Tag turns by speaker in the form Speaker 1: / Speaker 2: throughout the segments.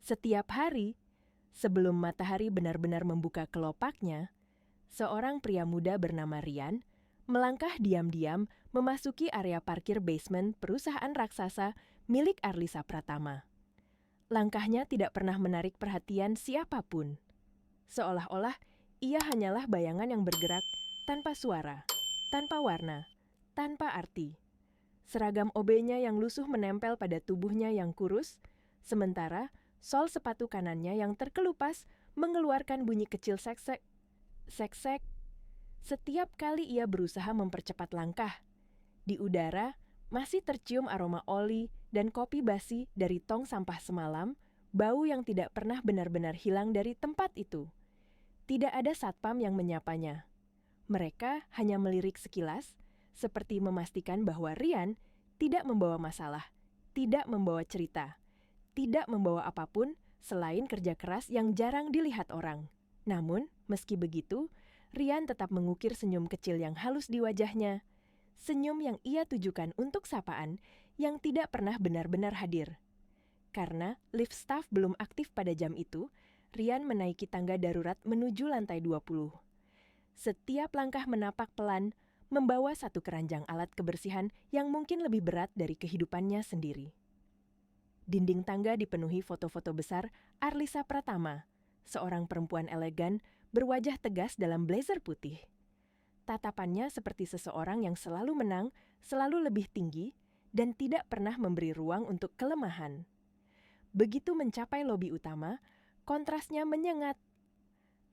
Speaker 1: Setiap hari, sebelum matahari benar-benar membuka kelopaknya, seorang pria muda bernama Ryan melangkah diam-diam memasuki area parkir basement perusahaan raksasa milik Arlisa Pratama. Langkahnya tidak pernah menarik perhatian siapapun. Seolah-olah ia hanyalah bayangan yang bergerak tanpa suara, tanpa warna, tanpa arti. Seragam OB-nya yang lusuh menempel pada tubuhnya yang kurus, sementara sol sepatu kanannya yang terkelupas mengeluarkan bunyi kecil sek-sek. Sek-sek. Setiap kali ia berusaha mempercepat langkah, di udara masih tercium aroma oli dan kopi basi dari tong sampah semalam, bau yang tidak pernah benar-benar hilang dari tempat itu. Tidak ada satpam yang menyapanya. Mereka hanya melirik sekilas, seperti memastikan bahwa Ryan tidak membawa masalah, tidak membawa cerita, tidak membawa apapun selain kerja keras yang jarang dilihat orang. Namun, meski begitu, Ryan tetap mengukir senyum kecil yang halus di wajahnya, senyum yang ia tujukan untuk sapaan yang tidak pernah benar-benar hadir. Karena lift staff belum aktif pada jam itu, Ryan menaiki tangga darurat menuju lantai 20. Setiap langkah menapak pelan, membawa satu keranjang alat kebersihan yang mungkin lebih berat dari kehidupannya sendiri. Dinding tangga dipenuhi foto-foto besar Arlisa Pratama, seorang perempuan elegan berwajah tegas dalam blazer putih. Tatapannya seperti seseorang yang selalu menang, selalu lebih tinggi, dan tidak pernah memberi ruang untuk kelemahan. Begitu mencapai lobi utama, kontrasnya menyengat.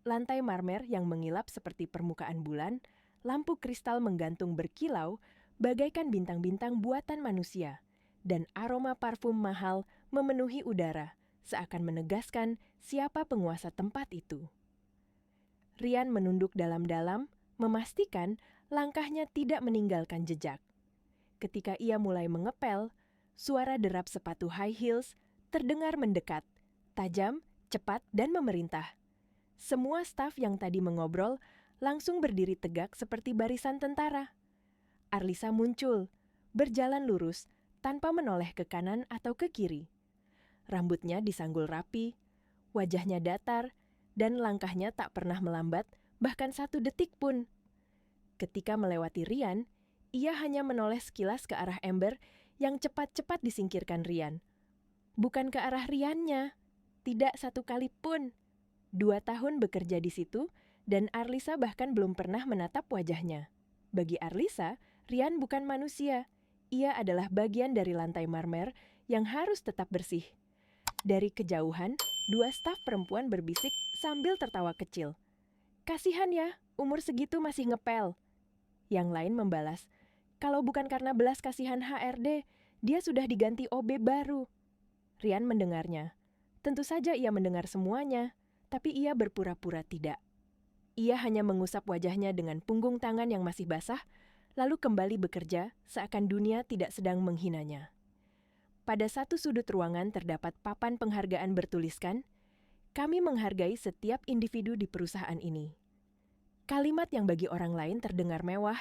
Speaker 1: Lantai marmer yang mengilap seperti permukaan bulan, lampu kristal menggantung berkilau bagaikan bintang-bintang buatan manusia, dan aroma parfum mahal memenuhi udara, seakan menegaskan siapa penguasa tempat itu. Ryan menunduk dalam-dalam, memastikan langkahnya tidak meninggalkan jejak. Ketika ia mulai mengepel, suara derap sepatu high heels terdengar mendekat, tajam, cepat, dan memerintah. Semua staf yang tadi mengobrol langsung berdiri tegak seperti barisan tentara. Arlisa muncul, berjalan lurus, tanpa menoleh ke kanan atau ke kiri. Rambutnya disanggul rapi, wajahnya datar, dan langkahnya tak pernah melambat, bahkan 1 detik pun. Ketika melewati Ryan, ia hanya menoleh sekilas ke arah Ember yang cepat-cepat disingkirkan Ryan. Bukan ke arah Ryan-nya, tidak satu kali pun. 2 tahun bekerja di situ, dan Arlisa bahkan belum pernah menatap wajahnya. Bagi Arlisa, Ryan bukan manusia. Ia adalah bagian dari lantai marmer yang harus tetap bersih. Dari kejauhan, 2 staf perempuan berbisik sambil tertawa kecil. "Kasihan ya, umur segitu masih ngepel." Yang lain membalas, "Kalau bukan karena belas kasihan HRD, dia sudah diganti OB baru." Ryan mendengarnya. Tentu saja ia mendengar semuanya, tapi ia berpura-pura tidak. Ia hanya mengusap wajahnya dengan punggung tangan yang masih basah, lalu kembali bekerja seakan dunia tidak sedang menghinanya. Pada satu sudut ruangan terdapat papan penghargaan bertuliskan, "Kami menghargai setiap individu di perusahaan ini." Kalimat yang bagi orang lain terdengar mewah,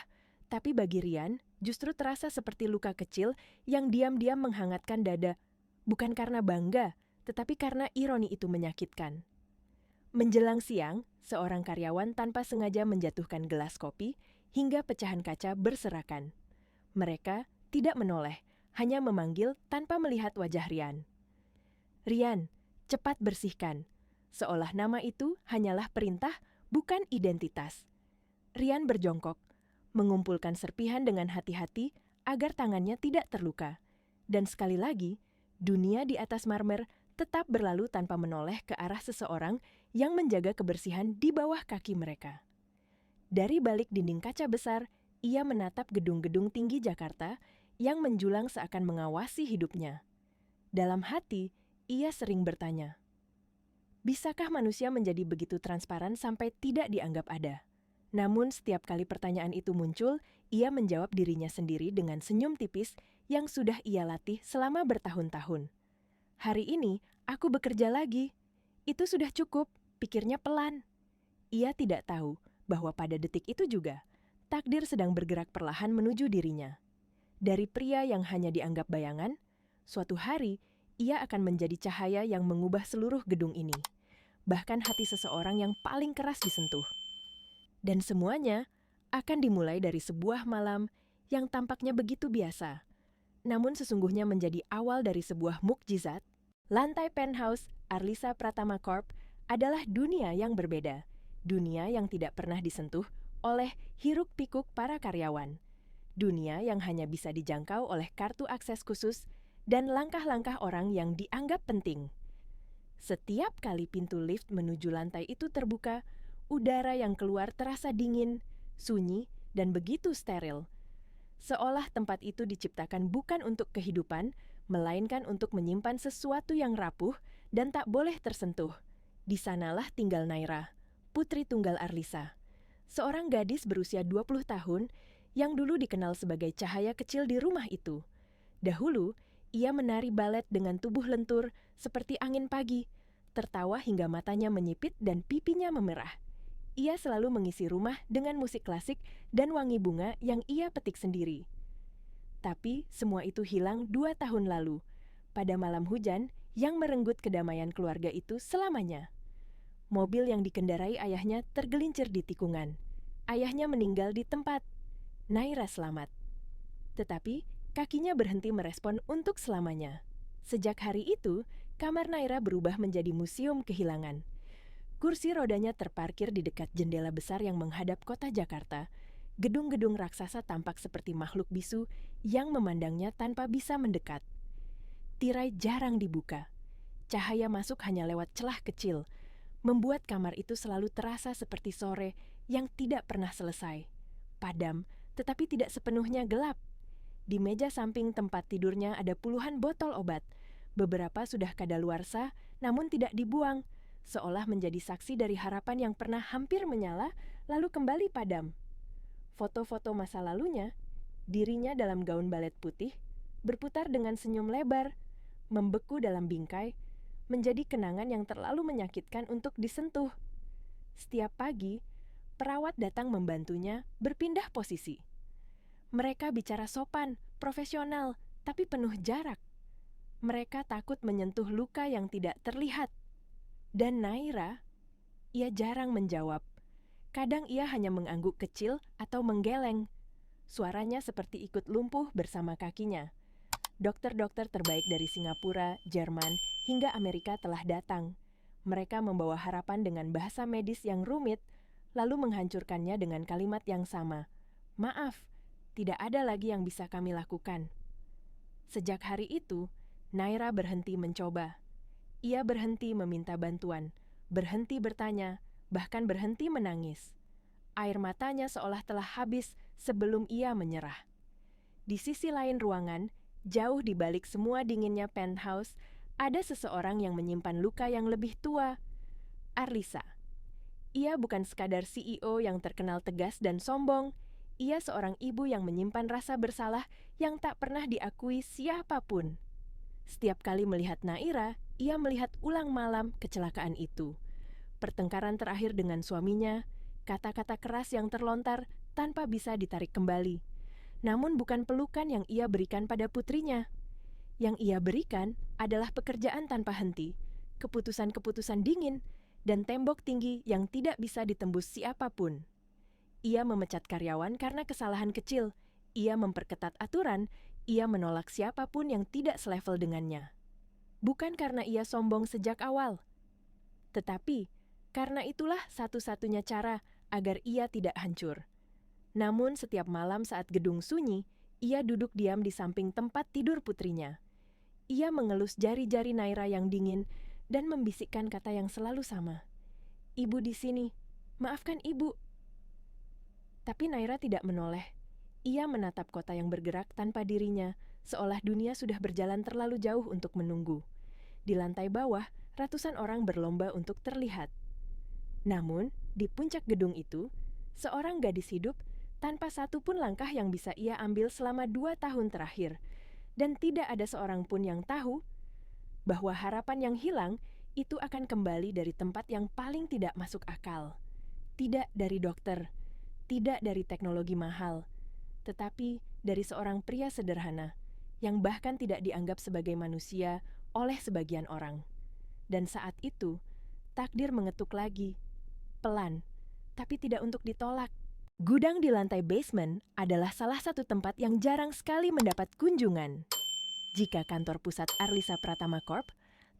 Speaker 1: tapi bagi Ryan justru terasa seperti luka kecil yang diam-diam menghangatkan dada, bukan karena bangga, tetapi karena ironi itu menyakitkan. Menjelang siang, seorang karyawan tanpa sengaja menjatuhkan gelas kopi hingga pecahan kaca berserakan. Mereka tidak menoleh, hanya memanggil tanpa melihat wajah Ryan. "Ryan, cepat bersihkan." Seolah nama itu hanyalah perintah, bukan identitas. Ryan berjongkok, mengumpulkan serpihan dengan hati-hati agar tangannya tidak terluka. Dan sekali lagi, dunia di atas marmer tetap berlalu tanpa menoleh ke arah seseorang yang menjaga kebersihan di bawah kaki mereka. Dari balik dinding kaca besar, ia menatap gedung-gedung tinggi Jakarta yang menjulang seakan mengawasi hidupnya. Dalam hati, ia sering bertanya, bisakah manusia menjadi begitu transparan sampai tidak dianggap ada? Namun setiap kali pertanyaan itu muncul, ia menjawab dirinya sendiri dengan senyum tipis yang sudah ia latih selama bertahun-tahun. "Hari ini, aku bekerja lagi. Itu sudah cukup," pikirnya pelan. Ia tidak tahu bahwa pada detik itu juga, takdir sedang bergerak perlahan menuju dirinya. Dari pria yang hanya dianggap bayangan, suatu hari ia akan menjadi cahaya yang mengubah seluruh gedung ini, bahkan hati seseorang yang paling keras disentuh. Dan semuanya akan dimulai dari sebuah malam yang tampaknya begitu biasa, namun sesungguhnya menjadi awal dari sebuah mukjizat. Lantai penthouse Arlisa Pratama Corp adalah dunia yang berbeda, dunia yang tidak pernah disentuh oleh hiruk-pikuk para karyawan, dunia yang hanya bisa dijangkau oleh kartu akses khusus dan langkah-langkah orang yang dianggap penting. Setiap kali pintu lift menuju lantai itu terbuka, udara yang keluar terasa dingin, sunyi, dan begitu steril. Seolah tempat itu diciptakan bukan untuk kehidupan, melainkan untuk menyimpan sesuatu yang rapuh dan tak boleh tersentuh. Di sanalah tinggal Naira, putri tunggal Arlisa. Seorang gadis berusia 20 tahun yang dulu dikenal sebagai cahaya kecil di rumah itu. Dahulu, ia menari balet dengan tubuh lentur seperti angin pagi, tertawa hingga matanya menyipit dan pipinya memerah. Ia selalu mengisi rumah dengan musik klasik dan wangi bunga yang ia petik sendiri. Tapi semua itu hilang 2 tahun lalu, pada malam hujan yang merenggut kedamaian keluarga itu selamanya. Mobil yang dikendarai ayahnya tergelincir di tikungan. Ayahnya meninggal di tempat. Naira selamat. Tetapi kakinya berhenti merespon untuk selamanya. Sejak hari itu, kamar Naira berubah menjadi museum kehilangan. Kursi rodanya terparkir di dekat jendela besar yang menghadap kota Jakarta. Gedung-gedung raksasa tampak seperti makhluk bisu yang memandangnya tanpa bisa mendekat. Tirai jarang dibuka. Cahaya masuk hanya lewat celah kecil, membuat kamar itu selalu terasa seperti sore yang tidak pernah selesai. Padam, tetapi tidak sepenuhnya gelap. Di meja samping tempat tidurnya ada puluhan botol obat. Beberapa sudah kadaluarsa, namun tidak dibuang, seolah menjadi saksi dari harapan yang pernah hampir menyala, lalu kembali padam. Foto-foto masa lalunya, dirinya dalam gaun balet putih, berputar dengan senyum lebar, membeku dalam bingkai, menjadi kenangan yang terlalu menyakitkan untuk disentuh. Setiap pagi, perawat datang membantunya berpindah posisi. Mereka bicara sopan, profesional, tapi penuh jarak. Mereka takut menyentuh luka yang tidak terlihat. Dan Naira, ia jarang menjawab. Kadang ia hanya mengangguk kecil atau menggeleng. Suaranya seperti ikut lumpuh bersama kakinya. Dokter-dokter terbaik dari Singapura, Jerman, hingga Amerika telah datang. Mereka membawa harapan dengan bahasa medis yang rumit, lalu menghancurkannya dengan kalimat yang sama. Maaf, tidak ada lagi yang bisa kami lakukan. Sejak hari itu, Naira berhenti mencoba. Ia berhenti meminta bantuan, berhenti bertanya, bahkan berhenti menangis. Air matanya seolah telah habis sebelum ia menyerah. Di sisi lain ruangan, jauh di balik semua dinginnya penthouse, ada seseorang yang menyimpan luka yang lebih tua. Arlisa. Ia bukan sekadar CEO yang terkenal tegas dan sombong. Ia seorang ibu yang menyimpan rasa bersalah yang tak pernah diakui siapapun. Setiap kali melihat Naira, ia melihat ulang malam kecelakaan itu. Pertengkaran terakhir dengan suaminya, kata-kata keras yang terlontar tanpa bisa ditarik kembali. Namun bukan pelukan yang ia berikan pada putrinya. Yang ia berikan adalah pekerjaan tanpa henti, keputusan-keputusan dingin, dan tembok tinggi yang tidak bisa ditembus siapapun. Ia memecat karyawan karena kesalahan kecil. Ia memperketat aturan. Ia menolak siapapun yang tidak selevel dengannya. Bukan karena ia sombong sejak awal, tetapi karena itulah satu-satunya cara agar ia tidak hancur. Namun setiap malam saat gedung sunyi, ia duduk diam di samping tempat tidur putrinya. Ia mengelus jari-jari Naira yang dingin dan membisikkan kata yang selalu sama. Ibu di sini, maafkan ibu. Tapi Naira tidak menoleh. Ia menatap kota yang bergerak tanpa dirinya, seolah dunia sudah berjalan terlalu jauh untuk menunggu. Di lantai bawah, ratusan orang berlomba untuk terlihat. Namun, di puncak gedung itu, seorang gadis hidup tanpa satu pun langkah yang bisa ia ambil selama 2 tahun terakhir. Dan tidak ada seorang pun yang tahu bahwa harapan yang hilang itu akan kembali dari tempat yang paling tidak masuk akal. Tidak dari dokter, tidak dari teknologi mahal, tetapi dari seorang pria sederhana yang bahkan tidak dianggap sebagai manusia oleh sebagian orang. Dan saat itu, takdir mengetuk lagi, pelan, tapi tidak untuk ditolak. Gudang di lantai basement adalah salah satu tempat yang jarang sekali mendapat kunjungan. Jika kantor pusat Arlisa Pratama Corp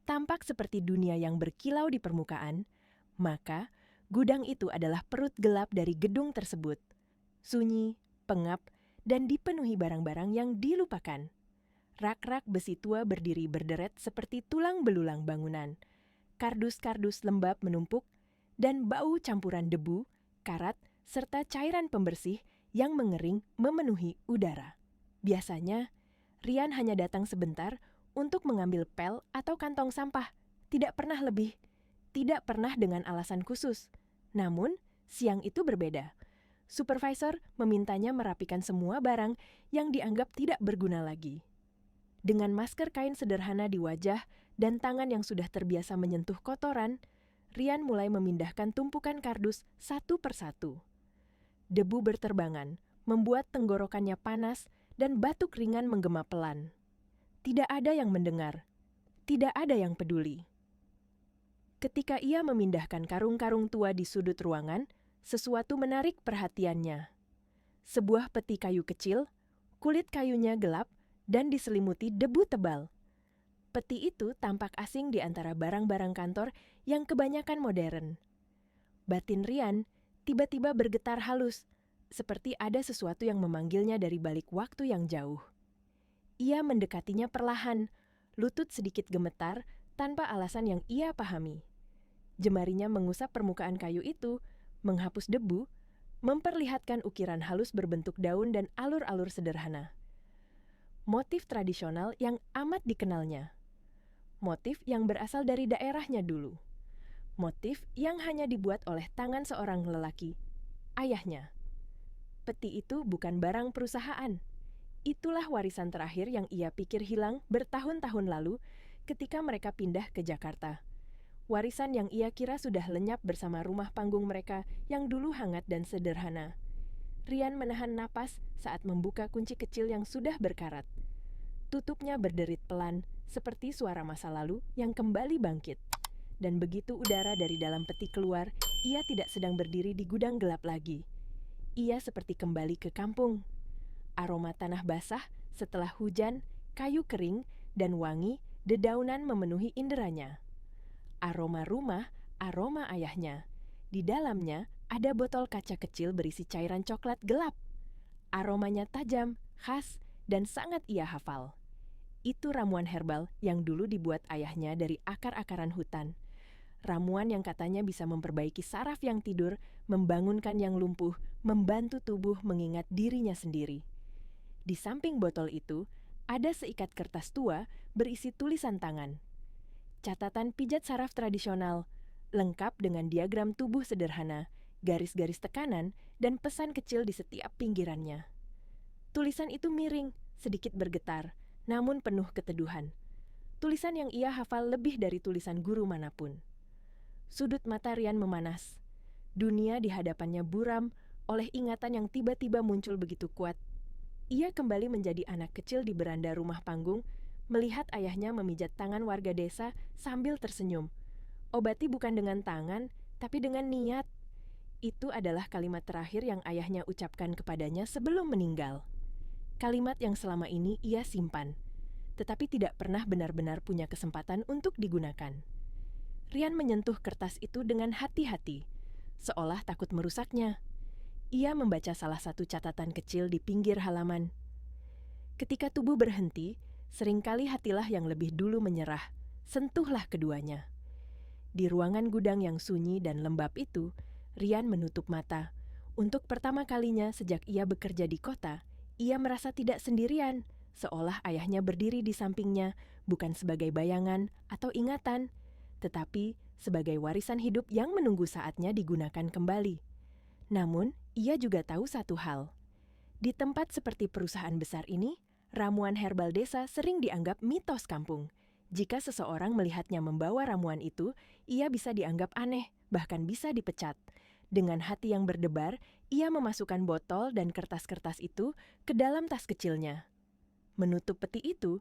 Speaker 1: tampak seperti dunia yang berkilau di permukaan, maka gudang itu adalah perut gelap dari gedung tersebut. Sunyi, pengap, dan dipenuhi barang-barang yang dilupakan. Rak-rak besi tua berdiri berderet seperti tulang belulang bangunan. Kardus-kardus lembab menumpuk, dan bau campuran debu, karat, serta cairan pembersih yang mengering memenuhi udara. Biasanya, Rian hanya datang sebentar untuk mengambil pel atau kantong sampah. Tidak pernah lebih, tidak pernah dengan alasan khusus. Namun, siang itu berbeda. Supervisor memintanya merapikan semua barang yang dianggap tidak berguna lagi. Dengan masker kain sederhana di wajah dan tangan yang sudah terbiasa menyentuh kotoran, Rian mulai memindahkan tumpukan kardus satu persatu. Debu berterbangan, membuat tenggorokannya panas dan batuk ringan menggema pelan. Tidak ada yang mendengar, tidak ada yang peduli. Ketika ia memindahkan karung-karung tua di sudut ruangan, sesuatu menarik perhatiannya. Sebuah peti kayu kecil, kulit kayunya gelap dan diselimuti debu tebal. Peti itu tampak asing di antara barang-barang kantor yang kebanyakan modern. Batin Rian tiba-tiba bergetar halus, seperti ada sesuatu yang memanggilnya dari balik waktu yang jauh. Ia mendekatinya perlahan, lutut sedikit gemetar tanpa alasan yang ia pahami. Jemarinya mengusap permukaan kayu itu, menghapus debu, memperlihatkan ukiran halus berbentuk daun dan alur-alur sederhana. Motif tradisional yang amat dikenalnya. Motif yang berasal dari daerahnya dulu. Motif yang hanya dibuat oleh tangan seorang lelaki, ayahnya. Peti itu bukan barang perusahaan. Itulah warisan terakhir yang ia pikir hilang bertahun-tahun lalu ketika mereka pindah ke Jakarta. Warisan yang ia kira sudah lenyap bersama rumah panggung mereka yang dulu hangat dan sederhana. Rian menahan napas saat membuka kunci kecil yang sudah berkarat. Tutupnya berderit pelan, seperti suara masa lalu yang kembali bangkit. Dan begitu udara dari dalam peti keluar, ia tidak sedang berdiri di gudang gelap lagi. Ia seperti kembali ke kampung. Aroma tanah basah setelah hujan, kayu kering, dan wangi dedaunan memenuhi inderanya. Aroma rumah, aroma ayahnya. Di dalamnya ada botol kaca kecil berisi cairan coklat gelap. Aromanya tajam, khas, dan sangat ia hafal. Itu ramuan herbal yang dulu dibuat ayahnya dari akar-akaran hutan. Ramuan yang katanya bisa memperbaiki saraf yang tidur, membangunkan yang lumpuh, membantu tubuh mengingat dirinya sendiri. Di samping botol itu, ada seikat kertas tua berisi tulisan tangan. Catatan pijat saraf tradisional, lengkap dengan diagram tubuh sederhana, garis-garis tekanan, dan pesan kecil di setiap pinggirannya. Tulisan itu miring, sedikit bergetar, namun penuh keteduhan. Tulisan yang ia hafal lebih dari tulisan guru manapun. Sudut mata Rian memanas. Dunia di hadapannya buram oleh ingatan yang tiba-tiba muncul begitu kuat. Ia kembali menjadi anak kecil di beranda rumah panggung, melihat ayahnya memijat tangan warga desa sambil tersenyum. Obati bukan dengan tangan, tapi dengan niat. Itu adalah kalimat terakhir yang ayahnya ucapkan kepadanya sebelum meninggal. Kalimat yang selama ini ia simpan, tetapi tidak pernah benar-benar punya kesempatan untuk digunakan. Rian menyentuh kertas itu dengan hati-hati, seolah takut merusaknya. Ia membaca salah satu catatan kecil di pinggir halaman. Ketika tubuh berhenti, seringkali hatilah yang lebih dulu menyerah. Sentuhlah keduanya. Di ruangan gudang yang sunyi dan lembab itu, Rian menutup mata. Untuk pertama kalinya sejak ia bekerja di kota, ia merasa tidak sendirian, seolah ayahnya berdiri di sampingnya, bukan sebagai bayangan atau ingatan, tetapi sebagai warisan hidup yang menunggu saatnya digunakan kembali. Namun, ia juga tahu satu hal. Di tempat seperti perusahaan besar ini, ramuan herbal desa sering dianggap mitos kampung. Jika seseorang melihatnya membawa ramuan itu, ia bisa dianggap aneh, bahkan bisa dipecat. Dengan hati yang berdebar, ia memasukkan botol dan kertas-kertas itu ke dalam tas kecilnya. Menutup peti itu,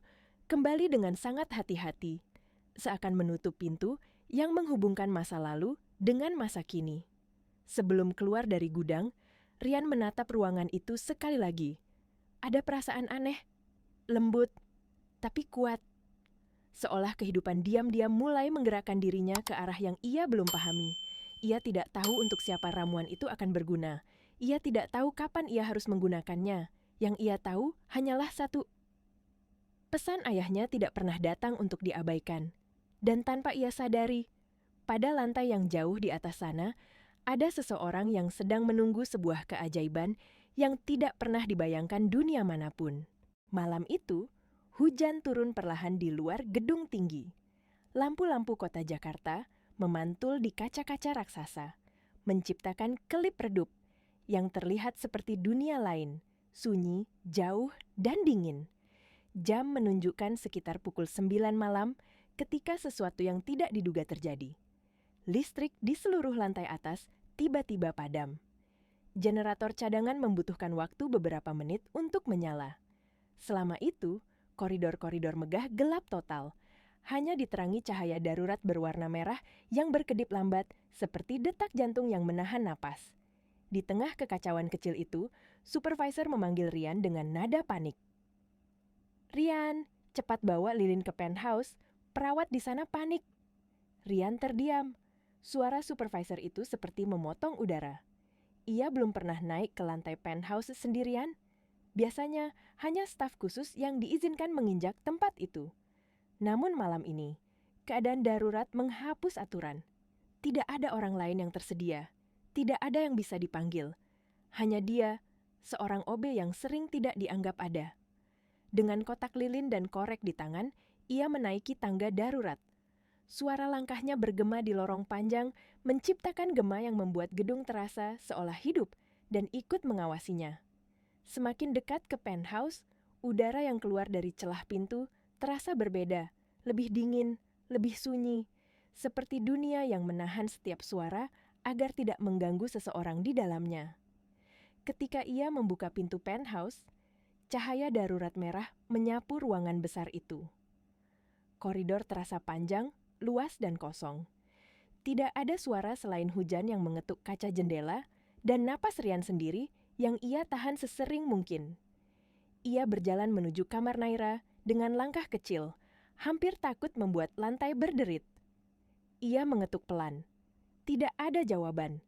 Speaker 1: kembali dengan sangat hati-hati, seakan menutup pintu yang menghubungkan masa lalu dengan masa kini. Sebelum keluar dari gudang, Rian menatap ruangan itu sekali lagi. Ada perasaan aneh, lembut, tapi kuat. Seolah kehidupan diam-diam mulai menggerakkan dirinya ke arah yang ia belum pahami. Ia tidak tahu untuk siapa ramuan itu akan berguna. Ia tidak tahu kapan ia harus menggunakannya. Yang ia tahu hanyalah satu. Pesan ayahnya tidak pernah datang untuk diabaikan. Dan tanpa ia sadari, pada lantai yang jauh di atas sana, ada seseorang yang sedang menunggu sebuah keajaiban yang tidak pernah dibayangkan dunia manapun. Malam itu, hujan turun perlahan di luar gedung tinggi. Lampu-lampu kota Jakarta memantul di kaca-kaca raksasa, menciptakan kelip redup yang terlihat seperti dunia lain, sunyi, jauh, dan dingin. Jam menunjukkan sekitar pukul 9 malam ketika sesuatu yang tidak diduga terjadi. Listrik di seluruh lantai atas tiba-tiba padam. Generator cadangan membutuhkan waktu beberapa menit untuk menyala. Selama itu, koridor-koridor megah gelap total. Hanya diterangi cahaya darurat berwarna merah yang berkedip lambat seperti detak jantung yang menahan napas. Di tengah kekacauan kecil itu, supervisor memanggil Rian dengan nada panik. "Rian, cepat bawa lilin ke penthouse, perawat di sana panik." Rian terdiam. Suara supervisor itu seperti memotong udara. Ia belum pernah naik ke lantai penthouse sendirian. Biasanya hanya staf khusus yang diizinkan menginjak tempat itu. Namun malam ini, keadaan darurat menghapus aturan. Tidak ada orang lain yang tersedia. Tidak ada yang bisa dipanggil. Hanya dia, seorang OB yang sering tidak dianggap ada. Dengan kotak lilin dan korek di tangan, ia menaiki tangga darurat. Suara langkahnya bergema di lorong panjang, menciptakan gema yang membuat gedung terasa seolah hidup dan ikut mengawasinya. Semakin dekat ke penthouse, udara yang keluar dari celah pintu terasa berbeda, lebih dingin, lebih sunyi, seperti dunia yang menahan setiap suara agar tidak mengganggu seseorang di dalamnya. Ketika ia membuka pintu penthouse, cahaya darurat merah menyapu ruangan besar itu. Koridor terasa panjang, luas dan kosong. Tidak ada suara selain hujan yang mengetuk kaca jendela dan napas Rian sendiri yang ia tahan sesering mungkin. Ia berjalan menuju kamar Naira dengan langkah kecil, hampir takut membuat lantai berderit. Ia mengetuk pelan. Tidak ada jawaban.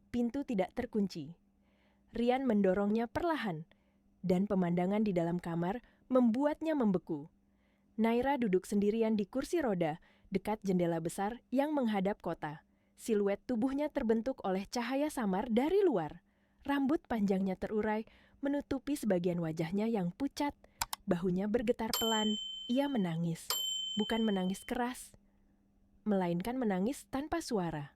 Speaker 1: Pintu tidak terkunci. Rian mendorongnya perlahan, dan pemandangan di dalam kamar membuatnya membeku. Naira duduk sendirian di kursi roda dekat jendela besar yang menghadap kota. Siluet tubuhnya terbentuk oleh cahaya samar dari luar. Rambut panjangnya terurai, menutupi sebagian wajahnya yang pucat. Bahunya bergetar pelan. Ia menangis. Bukan menangis keras, melainkan menangis tanpa suara.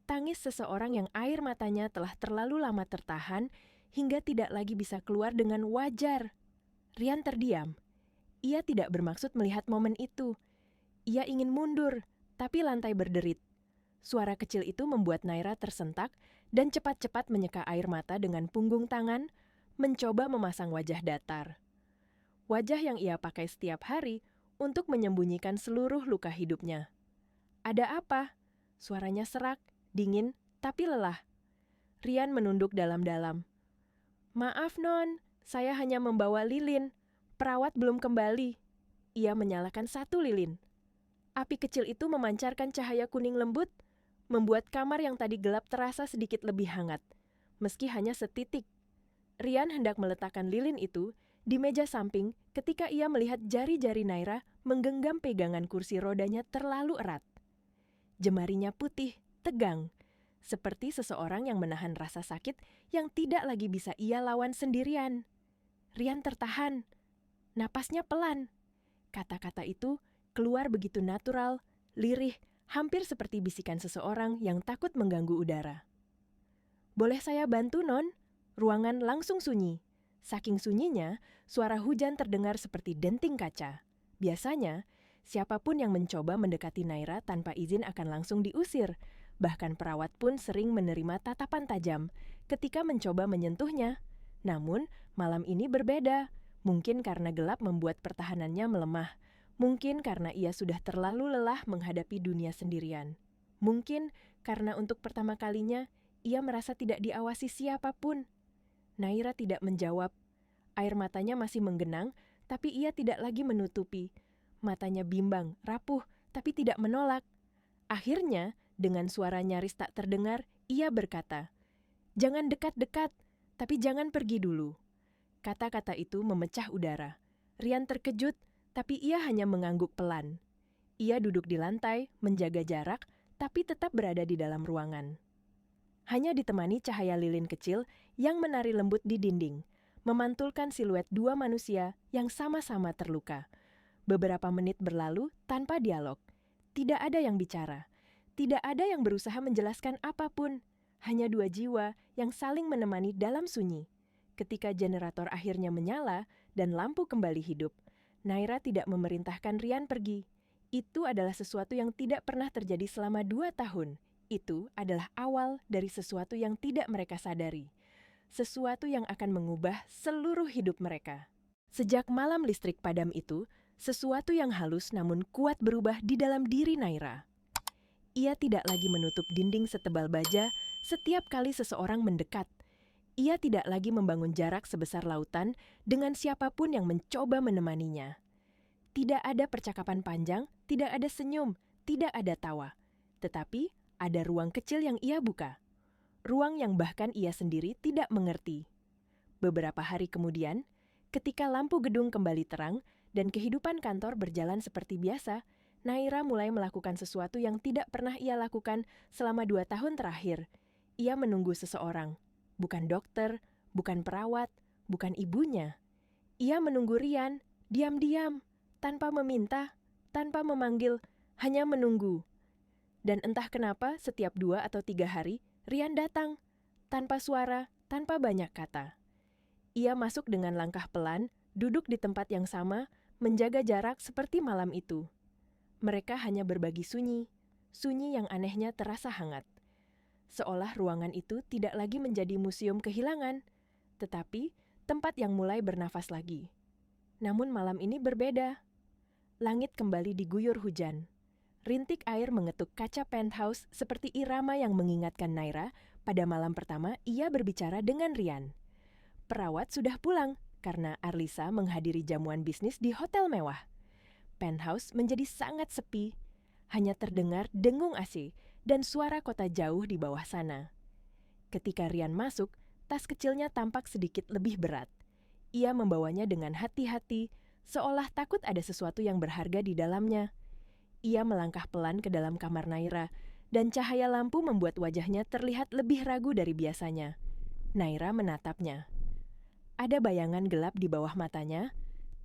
Speaker 1: Tangis seseorang yang air matanya telah terlalu lama tertahan hingga tidak lagi bisa keluar dengan wajar. Rian terdiam. Ia tidak bermaksud melihat momen itu. Ia ingin mundur, tapi lantai berderit. Suara kecil itu membuat Naira tersentak dan cepat-cepat menyeka air mata dengan punggung tangan, mencoba memasang wajah datar. Wajah yang ia pakai setiap hari untuk menyembunyikan seluruh luka hidupnya. "Ada apa?" Suaranya serak, dingin, tapi lelah. Rian menunduk dalam-dalam. "Maaf, Non, saya hanya membawa lilin. Perawat belum kembali." Ia menyalakan satu lilin. Api kecil itu memancarkan cahaya kuning lembut, membuat kamar yang tadi gelap terasa sedikit lebih hangat, meski hanya setitik. Rian hendak meletakkan lilin itu di meja samping ketika ia melihat jari-jari Naira menggenggam pegangan kursi rodanya terlalu erat. Jemarinya putih, tegang, seperti seseorang yang menahan rasa sakit yang tidak lagi bisa ia lawan sendirian. Rian tertahan. Napasnya pelan. Kata-kata itu keluar begitu natural, lirih, hampir seperti bisikan seseorang yang takut mengganggu udara. "Boleh saya bantu, Non?" Ruangan langsung sunyi. Saking sunyinya, suara hujan terdengar seperti denting kaca. Biasanya, siapapun yang mencoba mendekati Naira tanpa izin akan langsung diusir. Bahkan perawat pun sering menerima tatapan tajam ketika mencoba menyentuhnya. Namun, malam ini berbeda. Mungkin karena gelap membuat pertahanannya melemah. Mungkin karena ia sudah terlalu lelah menghadapi dunia sendirian. Mungkin karena untuk pertama kalinya ia merasa tidak diawasi siapapun. Naira tidak menjawab. Air matanya masih menggenang, tapi ia tidak lagi menutupi. Matanya bimbang, rapuh, tapi tidak menolak. Akhirnya, dengan suara nyaris tak terdengar, ia berkata, "Jangan dekat-dekat, tapi jangan pergi dulu." Kata-kata itu memecah udara. Rian terkejut, tapi ia hanya mengangguk pelan. Ia duduk di lantai, menjaga jarak, tapi tetap berada di dalam ruangan. Hanya ditemani cahaya lilin kecil yang menari lembut di dinding, memantulkan siluet dua manusia yang sama-sama terluka. Beberapa menit berlalu tanpa dialog. Tidak ada yang bicara. Tidak ada yang berusaha menjelaskan apapun. Hanya dua jiwa yang saling menemani dalam sunyi. Ketika generator akhirnya menyala dan lampu kembali hidup, Naira tidak memerintahkan Rian pergi. Itu adalah sesuatu yang tidak pernah terjadi selama 2 tahun. Itu adalah awal dari sesuatu yang tidak mereka sadari. Sesuatu yang akan mengubah seluruh hidup mereka. Sejak malam listrik padam itu, sesuatu yang halus namun kuat berubah di dalam diri Naira. Ia tidak lagi menutup dinding setebal baja setiap kali seseorang mendekat. Ia tidak lagi membangun jarak sebesar lautan dengan siapapun yang mencoba menemaninya. Tidak ada percakapan panjang, tidak ada senyum, tidak ada tawa. Tetapi ada ruang kecil yang ia buka. Ruang yang bahkan ia sendiri tidak mengerti. Beberapa hari kemudian, ketika lampu gedung kembali terang dan kehidupan kantor berjalan seperti biasa, Naira mulai melakukan sesuatu yang tidak pernah ia lakukan selama 2 tahun terakhir. Ia menunggu seseorang. Bukan dokter, bukan perawat, bukan ibunya. Ia menunggu Rian, diam-diam, tanpa meminta, tanpa memanggil, hanya menunggu. Dan entah kenapa setiap 2 atau 3 hari, Rian datang, tanpa suara, tanpa banyak kata. Ia masuk dengan langkah pelan, duduk di tempat yang sama, menjaga jarak seperti malam itu. Mereka hanya berbagi sunyi, sunyi yang anehnya terasa hangat. Seolah ruangan itu tidak lagi menjadi museum kehilangan, tetapi tempat yang mulai bernafas lagi. Namun malam ini berbeda. Langit kembali diguyur hujan. Rintik air mengetuk kaca penthouse seperti irama yang mengingatkan Naira pada malam pertama ia berbicara dengan Rian. Perawat sudah pulang karena Arlisa menghadiri jamuan bisnis di hotel mewah. Penthouse menjadi sangat sepi. Hanya terdengar dengung AC dan suara kota jauh di bawah sana. Ketika Rian masuk, tas kecilnya tampak sedikit lebih berat. Ia membawanya dengan hati-hati, seolah takut ada sesuatu yang berharga di dalamnya. Ia melangkah pelan ke dalam kamar Naira, dan cahaya lampu membuat wajahnya terlihat lebih ragu dari biasanya. Naira menatapnya. Ada bayangan gelap di bawah matanya,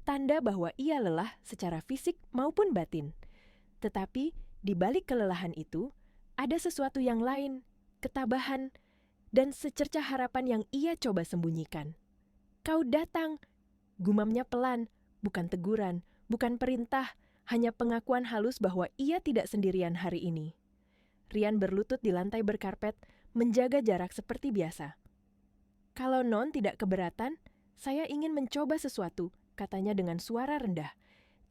Speaker 1: tanda bahwa ia lelah secara fisik maupun batin. Tetapi di balik kelelahan itu, ada sesuatu yang lain, ketabahan, dan secercah harapan yang ia coba sembunyikan. "Kau datang," gumamnya pelan, bukan teguran, bukan perintah, hanya pengakuan halus bahwa ia tidak sendirian hari ini. Rian berlutut di lantai berkarpet, menjaga jarak seperti biasa. "Kalau Non tidak keberatan, saya ingin mencoba sesuatu," katanya dengan suara rendah.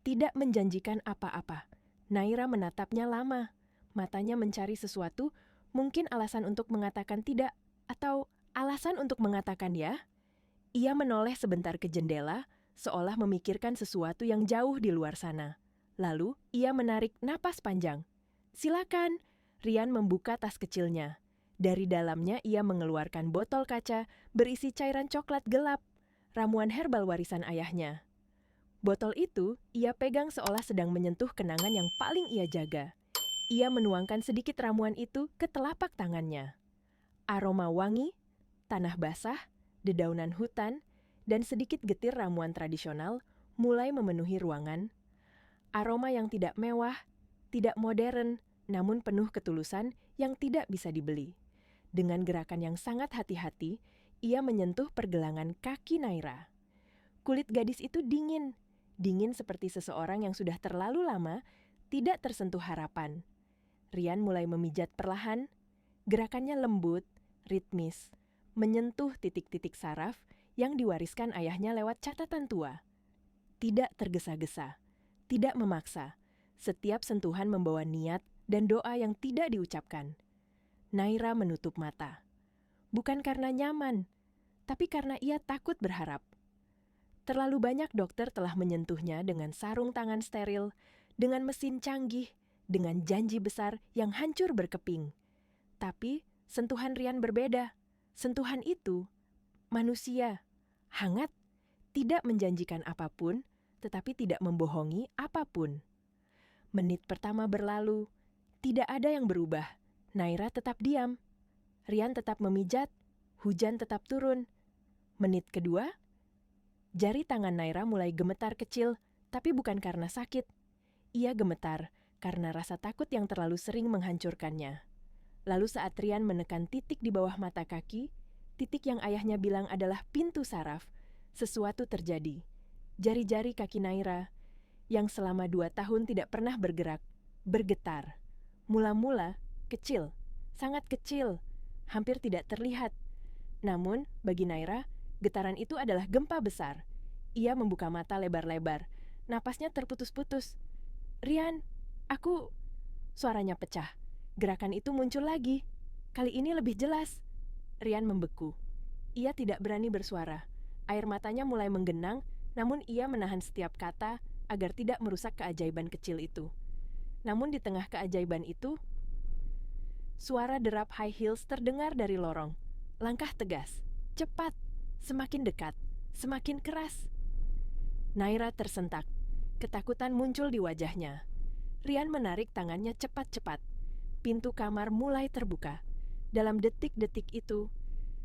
Speaker 1: Tidak menjanjikan apa-apa. Naira menatapnya lama. Matanya mencari sesuatu, mungkin alasan untuk mengatakan tidak, atau alasan untuk mengatakan ya. Ia menoleh sebentar ke jendela, seolah memikirkan sesuatu yang jauh di luar sana. Lalu, ia menarik napas panjang. "Silakan." Rian membuka tas kecilnya. Dari dalamnya ia mengeluarkan botol kaca berisi cairan coklat gelap, ramuan herbal warisan ayahnya. Botol itu ia pegang seolah sedang menyentuh kenangan yang paling ia jaga. Ia menuangkan sedikit ramuan itu ke telapak tangannya. Aroma wangi, tanah basah, dedaunan hutan, dan sedikit getir ramuan tradisional mulai memenuhi ruangan. Aroma yang tidak mewah, tidak modern, namun penuh ketulusan yang tidak bisa dibeli. Dengan gerakan yang sangat hati-hati, ia menyentuh pergelangan kaki Naira. Kulit gadis itu dingin, dingin seperti seseorang yang sudah terlalu lama tidak tersentuh harapan. Rian mulai memijat perlahan, gerakannya lembut, ritmis, menyentuh titik-titik saraf yang diwariskan ayahnya lewat catatan tua. Tidak tergesa-gesa, tidak memaksa. Setiap sentuhan membawa niat dan doa yang tidak diucapkan. Naira menutup mata. Bukan karena nyaman, tapi karena ia takut berharap. Terlalu banyak dokter telah menyentuhnya dengan sarung tangan steril, dengan mesin canggih, dengan janji besar yang hancur berkeping. Tapi sentuhan Rian berbeda. Sentuhan itu manusia, hangat, tidak menjanjikan apapun, tetapi tidak membohongi apapun. Menit pertama berlalu, tidak ada yang berubah. Naira tetap diam. Rian tetap memijat, hujan tetap turun. Menit kedua, jari tangan Naira mulai gemetar kecil, tapi bukan karena sakit. Ia gemetar karena rasa takut yang terlalu sering menghancurkannya. Lalu saat Rian menekan titik di bawah mata kaki, titik yang ayahnya bilang adalah pintu saraf, sesuatu terjadi. Jari-jari kaki Naira, yang selama 2 tahun tidak pernah bergerak, bergetar. Mula-mula kecil, sangat kecil, hampir tidak terlihat. Namun, bagi Naira, getaran itu adalah gempa besar. Ia membuka mata lebar-lebar, napasnya terputus-putus. "Rian, aku..." Suaranya pecah. Gerakan itu muncul lagi. Kali ini lebih jelas. Rian membeku. Ia tidak berani bersuara. Air matanya mulai menggenang, namun ia menahan setiap kata agar tidak merusak keajaiban kecil itu. Namun di tengah keajaiban itu, suara derap high heels terdengar dari lorong. Langkah tegas, cepat, semakin dekat, semakin keras. Naira tersentak. Ketakutan muncul di wajahnya. Rian menarik tangannya cepat-cepat. Pintu kamar mulai terbuka. Dalam detik-detik itu,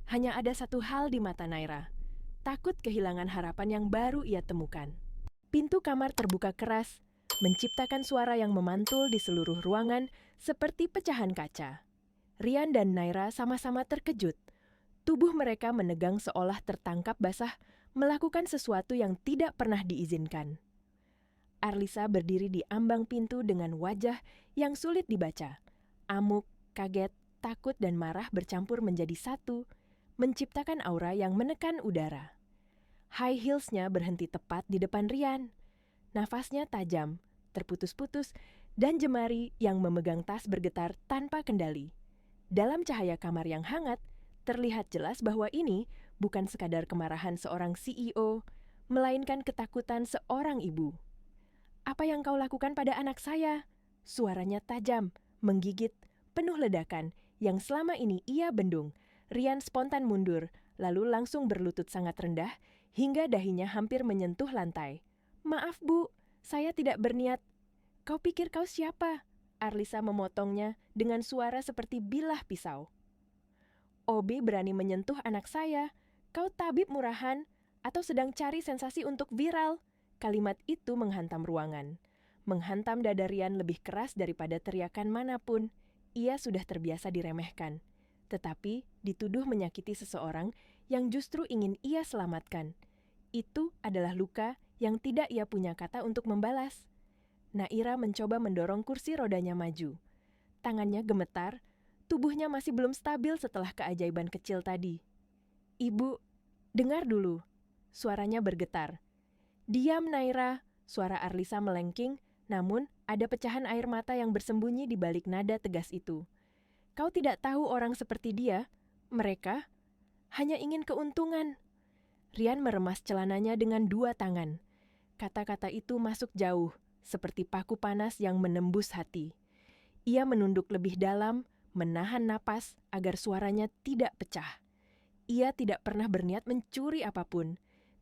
Speaker 1: hanya ada satu hal di mata Naira. Takut kehilangan harapan yang baru ia temukan. Pintu kamar terbuka keras, menciptakan suara yang memantul di seluruh ruangan seperti pecahan kaca. Rian dan Naira sama-sama terkejut. Tubuh mereka menegang seolah tertangkap basah, melakukan sesuatu yang tidak pernah diizinkan. Arlisa berdiri di ambang pintu dengan wajah yang sulit dibaca. Amuk, kaget, takut, dan marah bercampur menjadi satu, menciptakan aura yang menekan udara. High heels-nya berhenti tepat di depan Rian. Nafasnya tajam, terputus-putus, dan jemari yang memegang tas bergetar tanpa kendali. Dalam cahaya kamar yang hangat, terlihat jelas bahwa ini bukan sekadar kemarahan seorang CEO, melainkan ketakutan seorang ibu. "Apa yang kau lakukan pada anak saya?" Suaranya tajam, menggigit, penuh ledakan, yang selama ini ia bendung. Rian spontan mundur, lalu langsung berlutut sangat rendah, hingga dahinya hampir menyentuh lantai. "Maaf, Bu, saya tidak berniat." "Kau pikir kau siapa?" Arlisa memotongnya dengan suara seperti bilah pisau. "Obi berani menyentuh anak saya. Kau tabib murahan, atau sedang cari sensasi untuk viral?" Kalimat itu menghantam ruangan. Menghantam dada Rian lebih keras daripada teriakan manapun. Ia sudah terbiasa diremehkan. Tetapi dituduh menyakiti seseorang yang justru ingin ia selamatkan. Itu adalah luka yang tidak ia punya kata untuk membalas. Naira mencoba mendorong kursi rodanya maju. Tangannya gemetar, tubuhnya masih belum stabil setelah keajaiban kecil tadi. "Ibu, dengar dulu." Suaranya bergetar. "Diam, Naira." Suara Arlisa melengking, namun ada pecahan air mata yang bersembunyi di balik nada tegas itu. "Kau tidak tahu orang seperti dia. Mereka hanya ingin keuntungan." Rian meremas celananya dengan 2 tangan. Kata-kata itu masuk jauh, seperti paku panas yang menembus hati. Ia menunduk lebih dalam, menahan napas agar suaranya tidak pecah. Ia tidak pernah berniat mencuri apapun,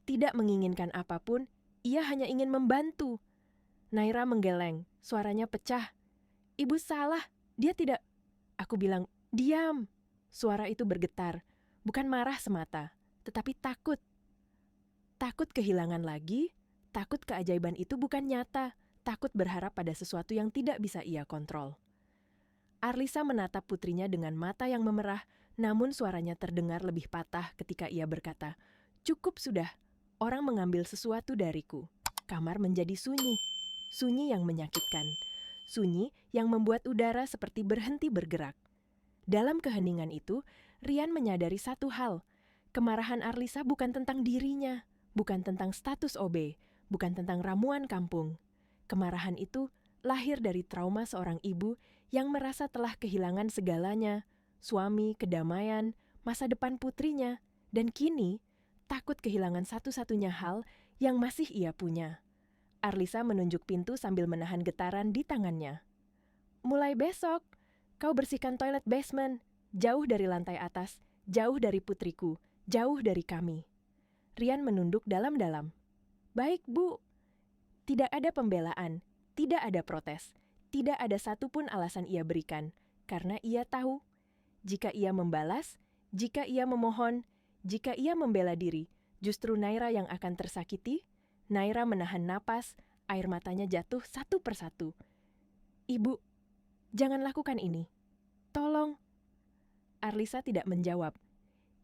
Speaker 1: tidak menginginkan apapun, ia hanya ingin membantu. Naira menggeleng, suaranya pecah. "Ibu salah, dia tidak..." Aku bilang, "Diam." Suara itu bergetar, bukan marah semata, tetapi takut. Takut kehilangan lagi, takut keajaiban itu bukan nyata, takut berharap pada sesuatu yang tidak bisa ia kontrol. Arlisa menatap putrinya dengan mata yang memerah, namun suaranya terdengar lebih patah ketika ia berkata, "Cukup sudah, orang mengambil sesuatu dariku." Kamar menjadi sunyi, sunyi yang menyakitkan, sunyi yang membuat udara seperti berhenti bergerak. Dalam keheningan itu, Rian menyadari satu hal, Kemarahan Arlisa bukan tentang dirinya, bukan tentang status OB, bukan tentang ramuan kampung. Kemarahan itu lahir dari trauma seorang ibu yang merasa telah kehilangan segalanya, suami, kedamaian, masa depan putrinya, dan kini takut kehilangan satu-satunya hal yang masih ia punya. Arlisa menunjuk pintu sambil menahan getaran di tangannya. Mulai besok, kau bersihkan toilet basement, jauh dari lantai atas, jauh dari putriku, jauh dari kami. Rian menunduk dalam-dalam. Baik, Bu. Tidak ada pembelaan, tidak ada protes, tidak ada satupun alasan ia berikan, karena ia tahu, jika ia membalas, jika ia memohon, jika ia membela diri, justru Naira yang akan tersakiti. Naira menahan napas, air matanya jatuh satu persatu. Ibu, jangan lakukan ini. Tolong. Arlisa tidak menjawab.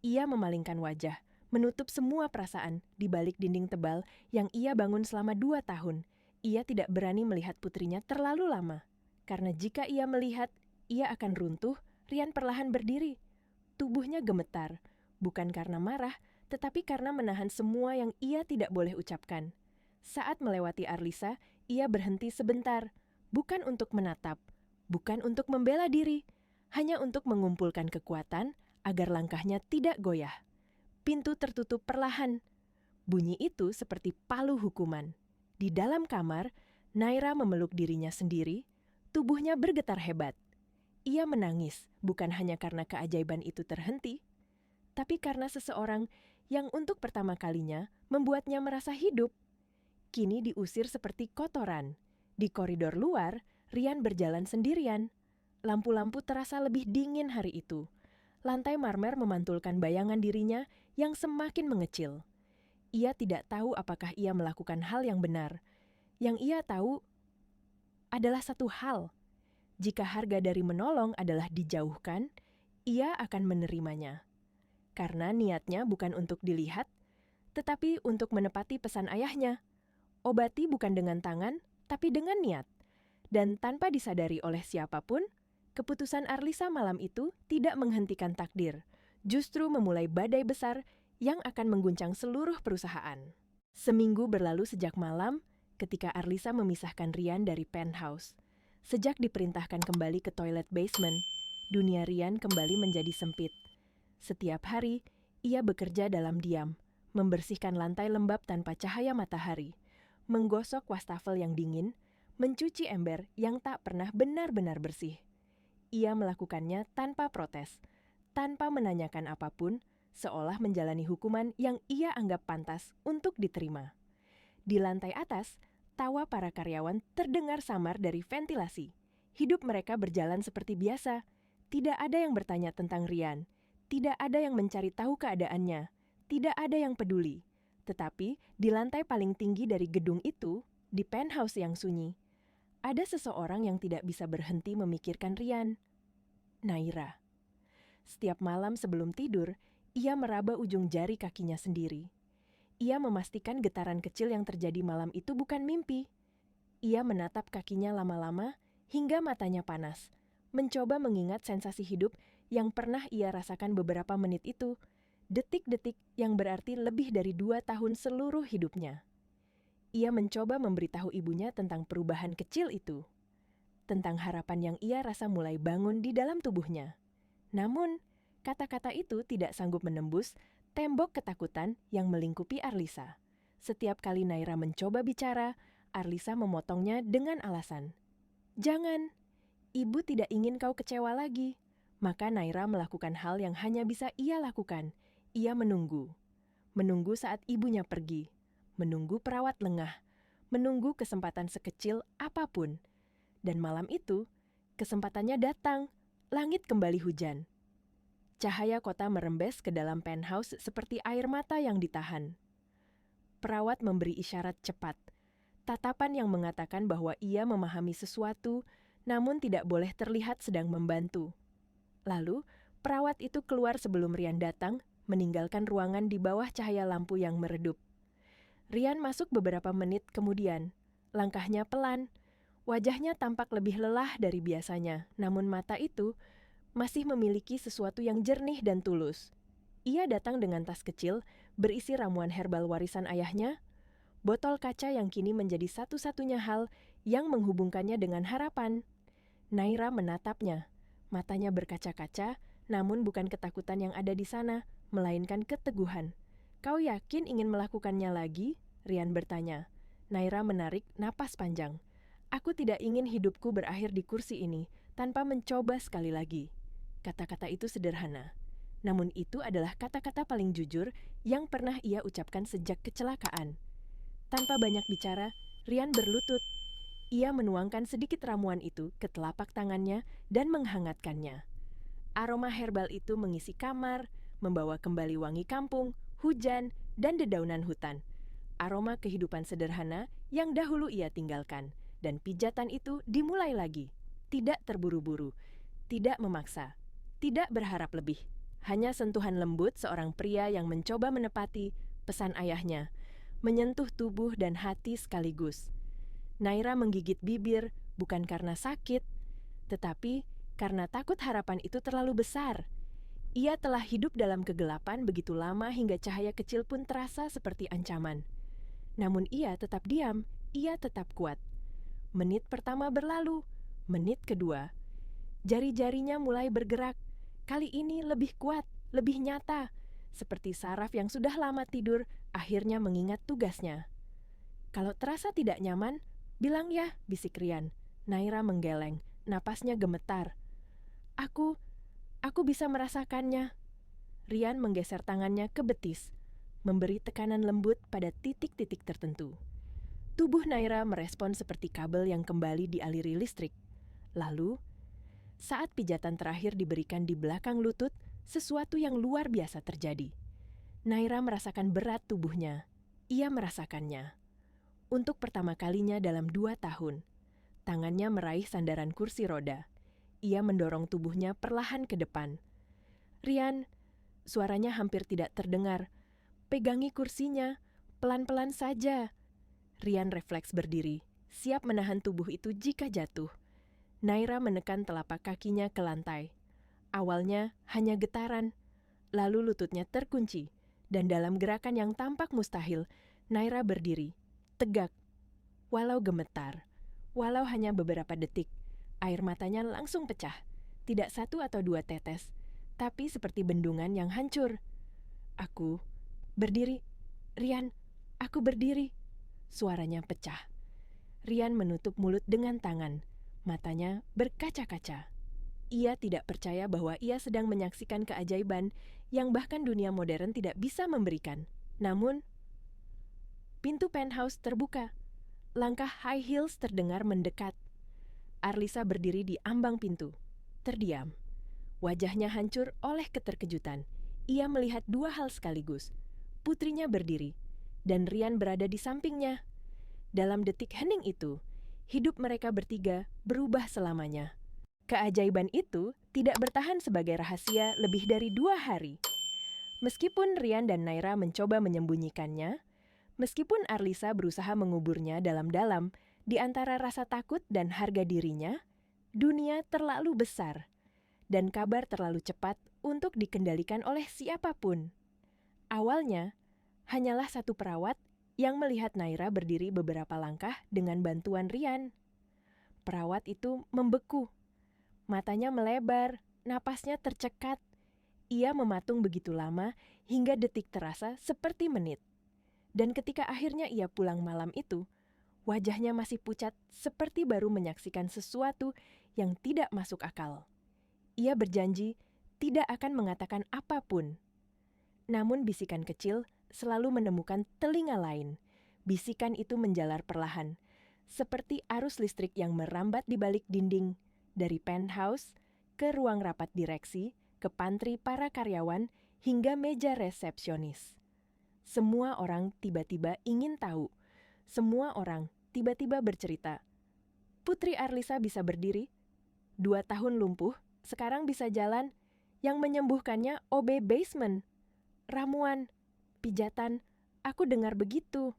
Speaker 1: Ia memalingkan wajah, menutup semua perasaan di balik dinding tebal yang ia bangun selama 2 tahun. Ia tidak berani melihat putrinya terlalu lama. Karena jika ia melihat, ia akan runtuh. Rian perlahan berdiri. Tubuhnya gemetar, bukan karena marah, tetapi karena menahan semua yang ia tidak boleh ucapkan. Saat melewati Arlisa, ia berhenti sebentar, bukan untuk menatap, bukan untuk membela diri, hanya untuk mengumpulkan kekuatan agar langkahnya tidak goyah. Pintu tertutup perlahan. Bunyi itu seperti palu hukuman. Di dalam kamar, Naira memeluk dirinya sendiri, tubuhnya bergetar hebat. Ia menangis, bukan hanya karena keajaiban itu terhenti, tapi karena seseorang yang untuk pertama kalinya membuatnya merasa hidup. Kini diusir seperti kotoran. Di koridor luar, Rian berjalan sendirian. Lampu-lampu terasa lebih dingin hari itu. Lantai marmer memantulkan bayangan dirinya yang semakin mengecil. Ia tidak tahu apakah ia melakukan hal yang benar. Yang ia tahu adalah satu hal. Jika harga dari menolong adalah dijauhkan, ia akan menerimanya. Karena niatnya bukan untuk dilihat, tetapi untuk menepati pesan ayahnya. Obati bukan dengan tangan, tapi dengan niat. Dan tanpa disadari oleh siapapun, keputusan Arlisa malam itu tidak menghentikan takdir, justru memulai badai besar yang akan mengguncang seluruh perusahaan. Seminggu berlalu sejak malam ketika Arlisa memisahkan Rian dari penthouse. Sejak diperintahkan kembali ke toilet basement, dunia Rian kembali menjadi sempit. Setiap hari, ia bekerja dalam diam, membersihkan lantai lembab tanpa cahaya matahari, menggosok wastafel yang dingin, mencuci ember yang tak pernah benar-benar bersih. Ia melakukannya tanpa protes, tanpa menanyakan apapun, seolah menjalani hukuman yang ia anggap pantas untuk diterima. Di lantai atas, tawa para karyawan terdengar samar dari ventilasi. Hidup mereka berjalan seperti biasa. Tidak ada yang bertanya tentang Rian. Tidak ada yang mencari tahu keadaannya. Tidak ada yang peduli. Tetapi di lantai paling tinggi dari gedung itu, di penthouse yang sunyi, ada seseorang yang tidak bisa berhenti memikirkan Rian. Naira. Setiap malam sebelum tidur, ia meraba ujung jari kakinya sendiri. Ia memastikan getaran kecil yang terjadi malam itu bukan mimpi. Ia menatap kakinya lama-lama hingga matanya panas, mencoba mengingat sensasi hidup yang pernah ia rasakan beberapa menit itu, detik-detik yang berarti lebih dari 2 tahun seluruh hidupnya. Ia mencoba memberitahu ibunya tentang perubahan kecil itu, tentang harapan yang ia rasa mulai bangun di dalam tubuhnya. Namun, kata-kata itu tidak sanggup menembus tembok ketakutan yang melingkupi Arlisa. Setiap kali Naira mencoba bicara, Arlisa memotongnya dengan alasan. Jangan, ibu tidak ingin kau kecewa lagi. Maka Naira melakukan hal yang hanya bisa ia lakukan. Ia menunggu. Menunggu saat ibunya pergi. Menunggu perawat lengah. Menunggu kesempatan sekecil apapun. Dan malam itu, kesempatannya datang. Langit kembali hujan. Cahaya kota merembes ke dalam penthouse seperti air mata yang ditahan. Perawat memberi isyarat cepat. Tatapan yang mengatakan bahwa ia memahami sesuatu, namun tidak boleh terlihat sedang membantu. Lalu, perawat itu keluar sebelum Rian datang, meninggalkan ruangan di bawah cahaya lampu yang meredup. Rian masuk beberapa menit kemudian. Langkahnya pelan. Wajahnya tampak lebih lelah dari biasanya, namun mata itu masih memiliki sesuatu yang jernih dan tulus. Ia datang dengan tas kecil berisi ramuan herbal warisan ayahnya, botol kaca yang kini menjadi satu-satunya hal yang menghubungkannya dengan harapan. Naira menatapnya. Matanya berkaca-kaca, namun bukan ketakutan yang ada di sana, melainkan keteguhan. "Kau yakin ingin melakukannya lagi?" Rian bertanya. Naira menarik napas panjang. "Aku tidak ingin hidupku berakhir di kursi ini tanpa mencoba sekali lagi." Kata-kata itu sederhana. Namun itu adalah kata-kata paling jujur yang pernah ia ucapkan sejak kecelakaan. Tanpa banyak bicara, Rian berlutut. Ia menuangkan sedikit ramuan itu ke telapak tangannya dan menghangatkannya. Aroma herbal itu mengisi kamar, membawa kembali wangi kampung, hujan, dan dedaunan hutan. Aroma kehidupan sederhana yang dahulu ia tinggalkan. Dan pijatan itu dimulai lagi. Tidak terburu-buru, tidak memaksa, tidak berharap lebih. Hanya sentuhan lembut seorang pria yang mencoba menepati pesan ayahnya, menyentuh tubuh dan hati sekaligus. Naira menggigit bibir bukan karena sakit, tetapi karena takut harapan itu terlalu besar. Ia telah hidup dalam kegelapan begitu lama hingga cahaya kecil pun terasa seperti ancaman. Namun ia tetap diam, ia tetap kuat. Menit pertama berlalu, menit kedua. Jari-jarinya mulai bergerak. Kali ini lebih kuat, lebih nyata. Seperti saraf yang sudah lama tidur, akhirnya mengingat tugasnya. "Kalau terasa tidak nyaman, bilang ya," bisik Rian. Naira menggeleng, napasnya gemetar. Aku bisa merasakannya." Rian menggeser tangannya ke betis, memberi tekanan lembut pada titik-titik tertentu. Tubuh Naira merespon seperti kabel yang kembali dialiri listrik. Lalu, saat pijatan terakhir diberikan di belakang lutut, sesuatu yang luar biasa terjadi. Naira merasakan berat tubuhnya. Ia merasakannya. Untuk pertama kalinya dalam 2 tahun, tangannya meraih sandaran kursi roda. Ia mendorong tubuhnya perlahan ke depan. "Rian," suaranya hampir tidak terdengar. "Pegangi kursinya, pelan-pelan saja." Rian refleks berdiri, siap menahan tubuh itu jika jatuh. Naira menekan telapak kakinya ke lantai. Awalnya hanya getaran, lalu lututnya terkunci, dan dalam gerakan yang tampak mustahil, Naira berdiri, tegak. Walau gemetar, walau hanya beberapa detik, air matanya langsung pecah. Tidak 1 atau 2 tetes, tapi seperti bendungan yang hancur. "Aku berdiri, Rian, aku berdiri." Suaranya pecah. Rian menutup mulut dengan tangan. Matanya berkaca-kaca. Ia tidak percaya bahwa ia sedang menyaksikan keajaiban yang bahkan dunia modern tidak bisa memberikan. Namun, pintu penthouse terbuka. Langkah high heels terdengar mendekat. Arlisa berdiri di ambang pintu, terdiam. Wajahnya hancur oleh keterkejutan. Ia melihat 2 hal sekaligus. Putrinya berdiri, dan Rian berada di sampingnya. Dalam detik hening itu, hidup mereka bertiga berubah selamanya. Keajaiban itu tidak bertahan sebagai rahasia lebih dari 2 hari. Meskipun Rian dan Naira mencoba menyembunyikannya, meskipun Arlisa berusaha menguburnya dalam-dalam di antara rasa takut dan harga dirinya, dunia terlalu besar, dan kabar terlalu cepat untuk dikendalikan oleh siapapun. Awalnya, hanyalah satu perawat yang melihat Naira berdiri beberapa langkah dengan bantuan Rian. Perawat itu membeku. Matanya melebar, napasnya tercekat. Ia mematung begitu lama hingga detik terasa seperti menit. Dan ketika akhirnya ia pulang malam itu, wajahnya masih pucat seperti baru menyaksikan sesuatu yang tidak masuk akal. Ia berjanji tidak akan mengatakan apapun. Namun bisikan kecil selalu menemukan telinga lain. Bisikan itu menjalar perlahan, seperti arus listrik yang merambat di balik dinding, dari penthouse ke ruang rapat direksi, ke pantry para karyawan, hingga meja resepsionis. Semua orang tiba-tiba ingin tahu. Semua orang tiba-tiba bercerita. Putri Arlisa bisa berdiri, 2 tahun lumpuh, sekarang bisa jalan. Yang menyembuhkannya OB basement. Ramuan, pijatan, aku dengar begitu.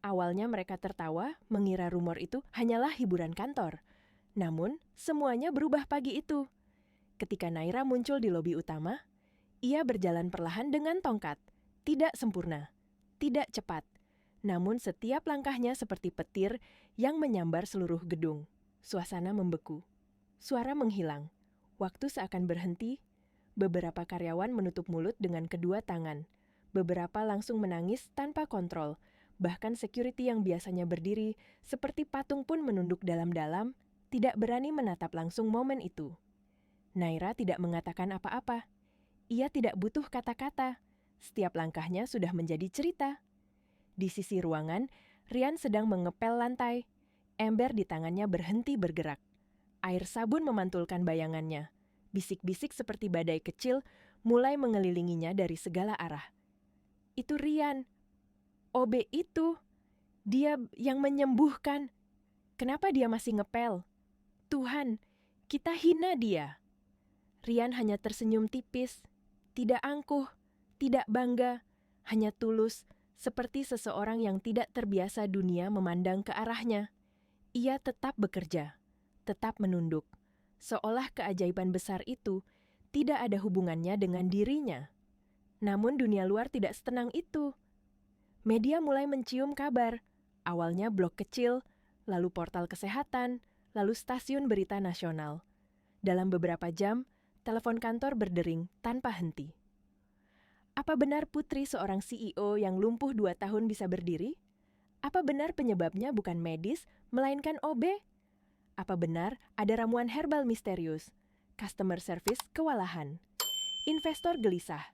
Speaker 1: Awalnya mereka tertawa, mengira rumor itu hanyalah hiburan kantor. Namun, semuanya berubah pagi itu. Ketika Naira muncul di lobi utama, Ia berjalan perlahan dengan tongkat, tidak sempurna, tidak cepat, namun setiap langkahnya seperti petir yang menyambar seluruh gedung. Suasana membeku, suara menghilang, waktu seakan berhenti. Beberapa karyawan menutup mulut dengan kedua tangan, beberapa langsung menangis tanpa kontrol, bahkan security yang biasanya berdiri seperti patung pun menunduk dalam-dalam, tidak berani menatap langsung momen itu. Naira tidak mengatakan apa-apa. Ia tidak butuh kata-kata. Setiap langkahnya sudah menjadi cerita. Di sisi ruangan, Rian sedang mengepel lantai. Ember di tangannya berhenti bergerak. Air sabun memantulkan bayangannya. Bisik-bisik seperti badai kecil mulai mengelilinginya dari segala arah. Itu Rian. OB itu. Dia yang menyembuhkan. Kenapa dia masih ngepel? Tuhan, kita hina dia. Rian hanya tersenyum tipis. Tidak angkuh, tidak bangga, hanya tulus, seperti seseorang yang tidak terbiasa dunia memandang ke arahnya. Ia tetap bekerja, tetap menunduk, seolah keajaiban besar itu tidak ada hubungannya dengan dirinya. Namun dunia luar tidak setenang itu. Media mulai mencium kabar, awalnya blog kecil, lalu portal kesehatan, lalu stasiun berita nasional. Dalam beberapa jam, telepon kantor berdering tanpa henti. Apa benar Putri seorang CEO yang lumpuh 2 tahun bisa berdiri? Apa benar penyebabnya bukan medis, melainkan OB? Apa benar ada ramuan herbal misterius? Customer service kewalahan. Investor gelisah.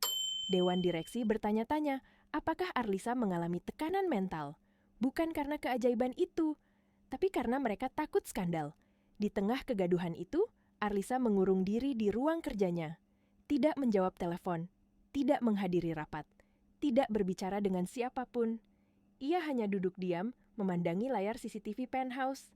Speaker 1: Dewan direksi bertanya-tanya, apakah Arlisa mengalami tekanan mental? Bukan karena keajaiban itu, tapi karena mereka takut skandal. Di tengah kegaduhan itu, Arlisa mengurung diri di ruang kerjanya, tidak menjawab telepon, tidak menghadiri rapat, tidak berbicara dengan siapapun. Ia hanya duduk diam, memandangi layar CCTV penthouse.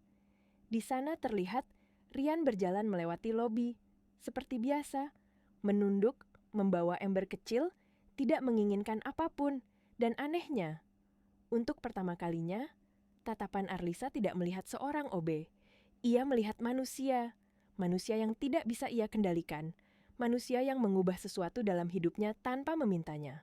Speaker 1: Di sana terlihat Rian berjalan melewati lobi, seperti biasa, menunduk, membawa ember kecil, tidak menginginkan apapun, dan anehnya, untuk pertama kalinya, tatapan Arlisa tidak melihat seorang OB. Ia melihat manusia. Manusia yang tidak bisa ia kendalikan, manusia yang mengubah sesuatu dalam hidupnya tanpa memintanya.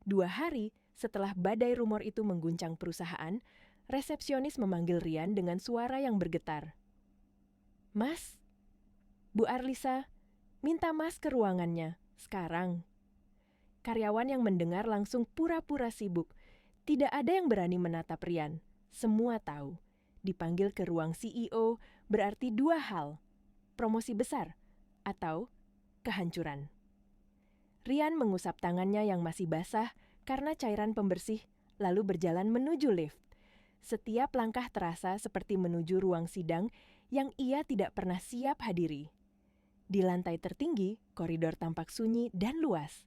Speaker 1: 2 hari setelah badai rumor itu mengguncang perusahaan, resepsionis memanggil Rian dengan suara yang bergetar. Mas, Bu Arlisa, minta Mas ke ruangannya, sekarang. Karyawan yang mendengar langsung pura-pura sibuk. Tidak ada yang berani menatap Rian. Semua tahu. Dipanggil ke ruang CEO berarti 2 hal, promosi besar atau kehancuran. Rian mengusap tangannya yang masih basah karena cairan pembersih, lalu berjalan menuju lift. Setiap langkah terasa seperti menuju ruang sidang yang ia tidak pernah siap hadiri. Di lantai tertinggi, koridor tampak sunyi dan luas.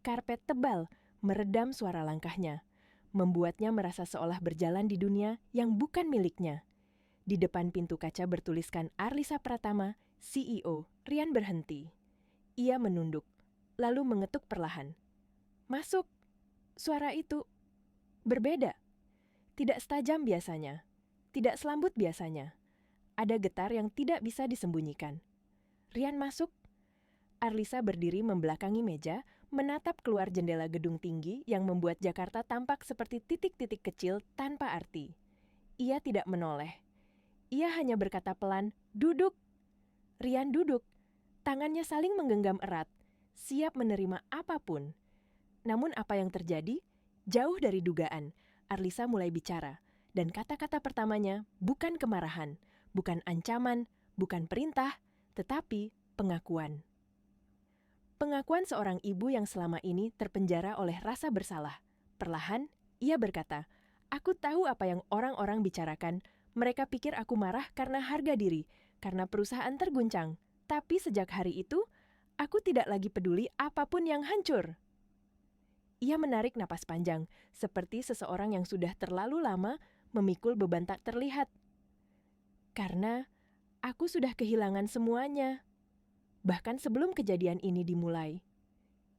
Speaker 1: Karpet tebal meredam suara langkahnya, membuatnya merasa seolah berjalan di dunia yang bukan miliknya. Di depan pintu kaca bertuliskan Arlisa Pratama, CEO. Rian berhenti. Ia menunduk, lalu mengetuk perlahan. Masuk. Suara itu berbeda. Tidak setajam biasanya. Tidak selambut biasanya. Ada getar yang tidak bisa disembunyikan. Rian masuk. Arlisa berdiri membelakangi meja, menatap keluar jendela gedung tinggi yang membuat Jakarta tampak seperti titik-titik kecil tanpa arti. Ia tidak menoleh. Ia hanya berkata pelan, "Duduk." Rian duduk. Tangannya saling menggenggam erat, siap menerima apapun. Namun apa yang terjadi? Jauh dari dugaan. Arlisa mulai bicara, dan kata-kata pertamanya bukan kemarahan, bukan ancaman, bukan perintah, tetapi pengakuan. Pengakuan seorang ibu yang selama ini terpenjara oleh rasa bersalah. Perlahan, ia berkata, "Aku tahu apa yang orang-orang bicarakan. Mereka pikir aku marah karena harga diri, karena perusahaan terguncang. Tapi sejak hari itu, aku tidak lagi peduli apapun yang hancur." Ia menarik napas panjang, seperti seseorang yang sudah terlalu lama memikul beban tak terlihat. Karena aku sudah kehilangan semuanya. Bahkan sebelum kejadian ini dimulai.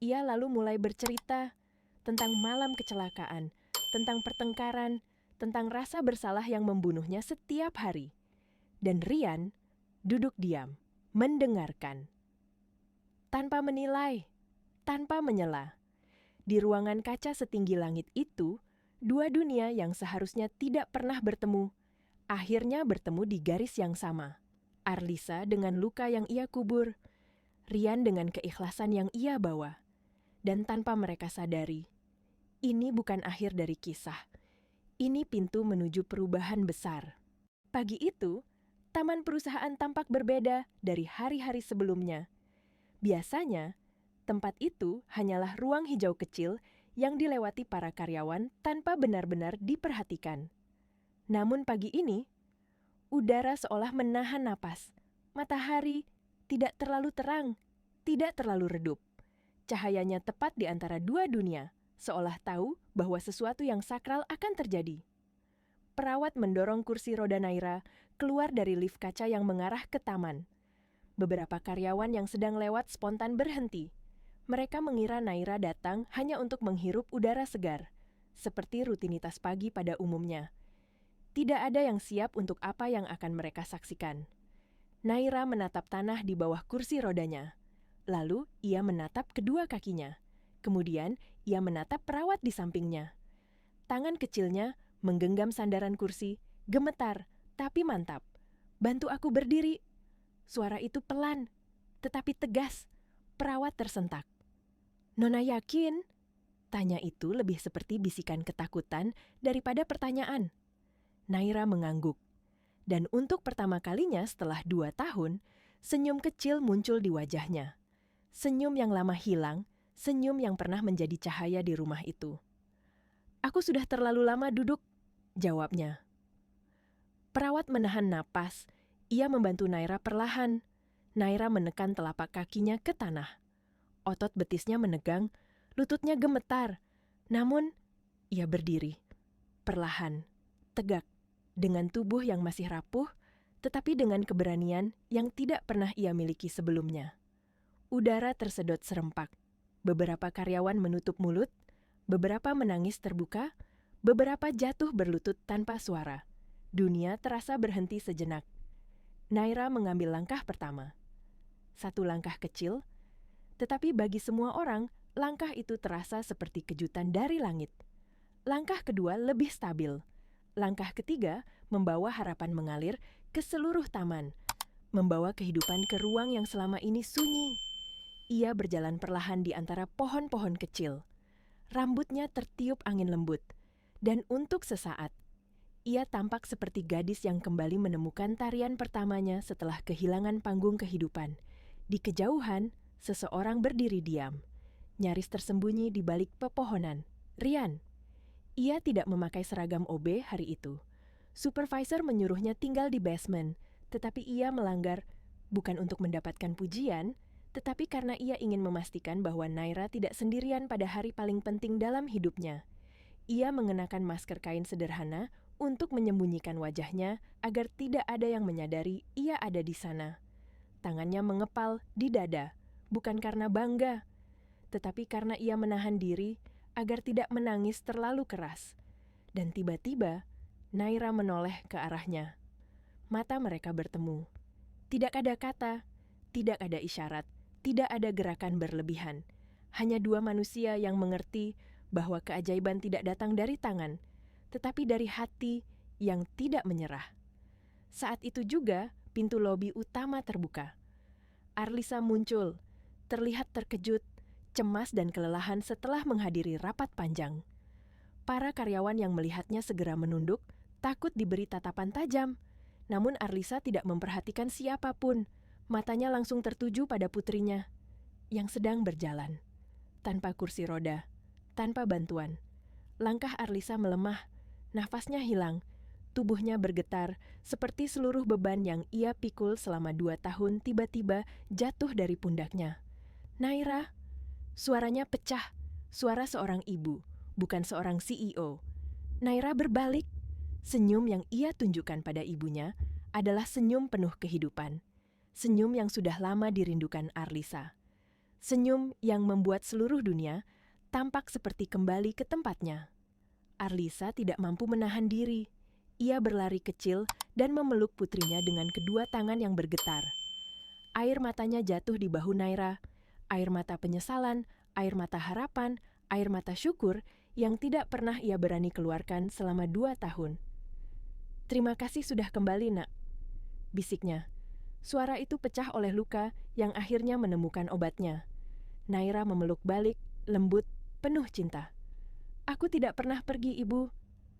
Speaker 1: Ia lalu mulai bercerita tentang malam kecelakaan, tentang pertengkaran, tentang rasa bersalah yang membunuhnya setiap hari. Dan Rian duduk diam, mendengarkan. Tanpa menilai, tanpa menyela. Di ruangan kaca setinggi langit itu, dua dunia yang seharusnya tidak pernah bertemu, akhirnya bertemu di garis yang sama. Arlisa dengan luka yang ia kubur, Rian dengan keikhlasan yang ia bawa. Dan tanpa mereka sadari, ini bukan akhir dari kisah. Ini pintu menuju perubahan besar. Pagi itu, taman perusahaan tampak berbeda dari hari-hari sebelumnya. Biasanya, tempat itu hanyalah ruang hijau kecil yang dilewati para karyawan tanpa benar-benar diperhatikan. Namun pagi ini, udara seolah menahan napas. Matahari tidak terlalu terang, tidak terlalu redup. Cahayanya tepat di antara dua dunia, seolah tahu bahwa sesuatu yang sakral akan terjadi. Perawat mendorong kursi roda Naira keluar dari lift kaca yang mengarah ke taman. Beberapa karyawan yang sedang lewat spontan berhenti. Mereka mengira Naira datang hanya untuk menghirup udara segar, seperti rutinitas pagi pada umumnya. Tidak ada yang siap untuk apa yang akan mereka saksikan. Naira menatap tanah di bawah kursi rodanya. Lalu ia menatap kedua kakinya. Kemudian ia menatap perawat di sampingnya. Tangan kecilnya menggenggam sandaran kursi, gemetar tapi mantap. "Bantu aku berdiri." Suara itu pelan, tetapi tegas. Perawat tersentak. "Nona yakin?" Tanya itu lebih seperti bisikan ketakutan daripada pertanyaan. Naira mengangguk. Dan untuk pertama kalinya setelah 2 tahun, senyum kecil muncul di wajahnya. Senyum yang lama hilang, senyum yang pernah menjadi cahaya di rumah itu. "Aku sudah terlalu lama duduk," jawabnya. Perawat menahan napas. Ia membantu Naira perlahan. Naira menekan telapak kakinya ke tanah. Otot betisnya menegang, lututnya gemetar. Namun, ia berdiri. Perlahan, tegak, dengan tubuh yang masih rapuh, tetapi dengan keberanian yang tidak pernah ia miliki sebelumnya. Udara tersedot serempak. Beberapa karyawan menutup mulut, beberapa menangis terbuka, beberapa jatuh berlutut tanpa suara. Dunia terasa berhenti sejenak. Naira mengambil langkah pertama. Satu langkah kecil, tetapi bagi semua orang, langkah itu terasa seperti kejutan dari langit. Langkah kedua lebih stabil. Langkah ketiga membawa harapan mengalir ke seluruh taman, membawa kehidupan ke ruang yang selama ini sunyi. Ia berjalan perlahan di antara pohon-pohon kecil. Rambutnya tertiup angin lembut, dan untuk sesaat, ia tampak seperti gadis yang kembali menemukan tarian pertamanya setelah kehilangan panggung kehidupan. Di kejauhan, seseorang berdiri diam, nyaris tersembunyi di balik pepohonan. Rian. Ia tidak memakai seragam OB hari itu. Supervisor menyuruhnya tinggal di basement, tetapi ia melanggar bukan untuk mendapatkan pujian, tetapi karena ia ingin memastikan bahwa Naira tidak sendirian pada hari paling penting dalam hidupnya. Ia mengenakan masker kain sederhana untuk menyembunyikan wajahnya agar tidak ada yang menyadari ia ada di sana. Tangannya mengepal di dada, bukan karena bangga, tetapi karena ia menahan diri agar tidak menangis terlalu keras. Dan tiba-tiba, Naira menoleh ke arahnya. Mata mereka bertemu. Tidak ada kata, tidak ada isyarat, tidak ada gerakan berlebihan. Hanya dua manusia yang mengerti bahwa keajaiban tidak datang dari tangan, tetapi dari hati yang tidak menyerah. Saat itu juga, pintu lobi utama terbuka. Arlisa muncul, terlihat terkejut, cemas dan kelelahan setelah menghadiri rapat panjang. Para karyawan yang melihatnya segera menunduk, takut diberi tatapan tajam. Namun Arlisa tidak memperhatikan siapapun. Matanya langsung tertuju pada putrinya yang sedang berjalan. Tanpa kursi roda, tanpa bantuan. Langkah Arlisa melemah, nafasnya hilang, tubuhnya bergetar seperti seluruh beban yang ia pikul selama 2 tahun tiba-tiba jatuh dari pundaknya. "Naira!" Suaranya pecah, suara seorang ibu, bukan seorang CEO. Naira berbalik. Senyum yang ia tunjukkan pada ibunya adalah senyum penuh kehidupan. Senyum yang sudah lama dirindukan Arlisa. Senyum yang membuat seluruh dunia tampak seperti kembali ke tempatnya. Arlisa tidak mampu menahan diri. Ia berlari kecil dan memeluk putrinya dengan kedua tangan yang bergetar. Air matanya jatuh di bahu Naira, air mata penyesalan, air mata harapan, air mata syukur yang tidak pernah ia berani keluarkan selama 2 tahun. "Terima kasih sudah kembali, Nak," bisiknya. Suara itu pecah oleh luka yang akhirnya menemukan obatnya. Naira memeluk balik, lembut, penuh cinta. "Aku tidak pernah pergi, Ibu.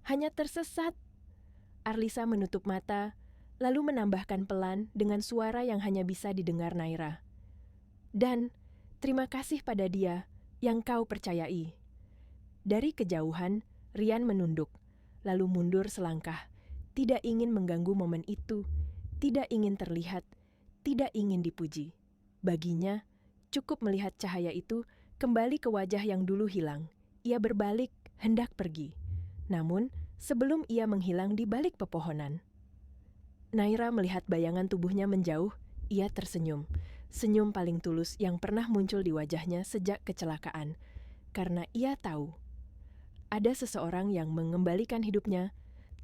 Speaker 1: Hanya tersesat." Arlisa menutup mata, lalu menambahkan pelan dengan suara yang hanya bisa didengar Naira. "Dan terima kasih pada dia yang kau percayai." Dari kejauhan, Rian menunduk, lalu mundur selangkah, tidak ingin mengganggu momen itu, tidak ingin terlihat, tidak ingin dipuji. Baginya, cukup melihat cahaya itu kembali ke wajah yang dulu hilang. Ia berbalik, hendak pergi. Namun, sebelum ia menghilang di balik pepohonan, Naira melihat bayangan tubuhnya menjauh, ia tersenyum. Senyum paling tulus yang pernah muncul di wajahnya sejak kecelakaan. Karena ia tahu, ada seseorang yang mengembalikan hidupnya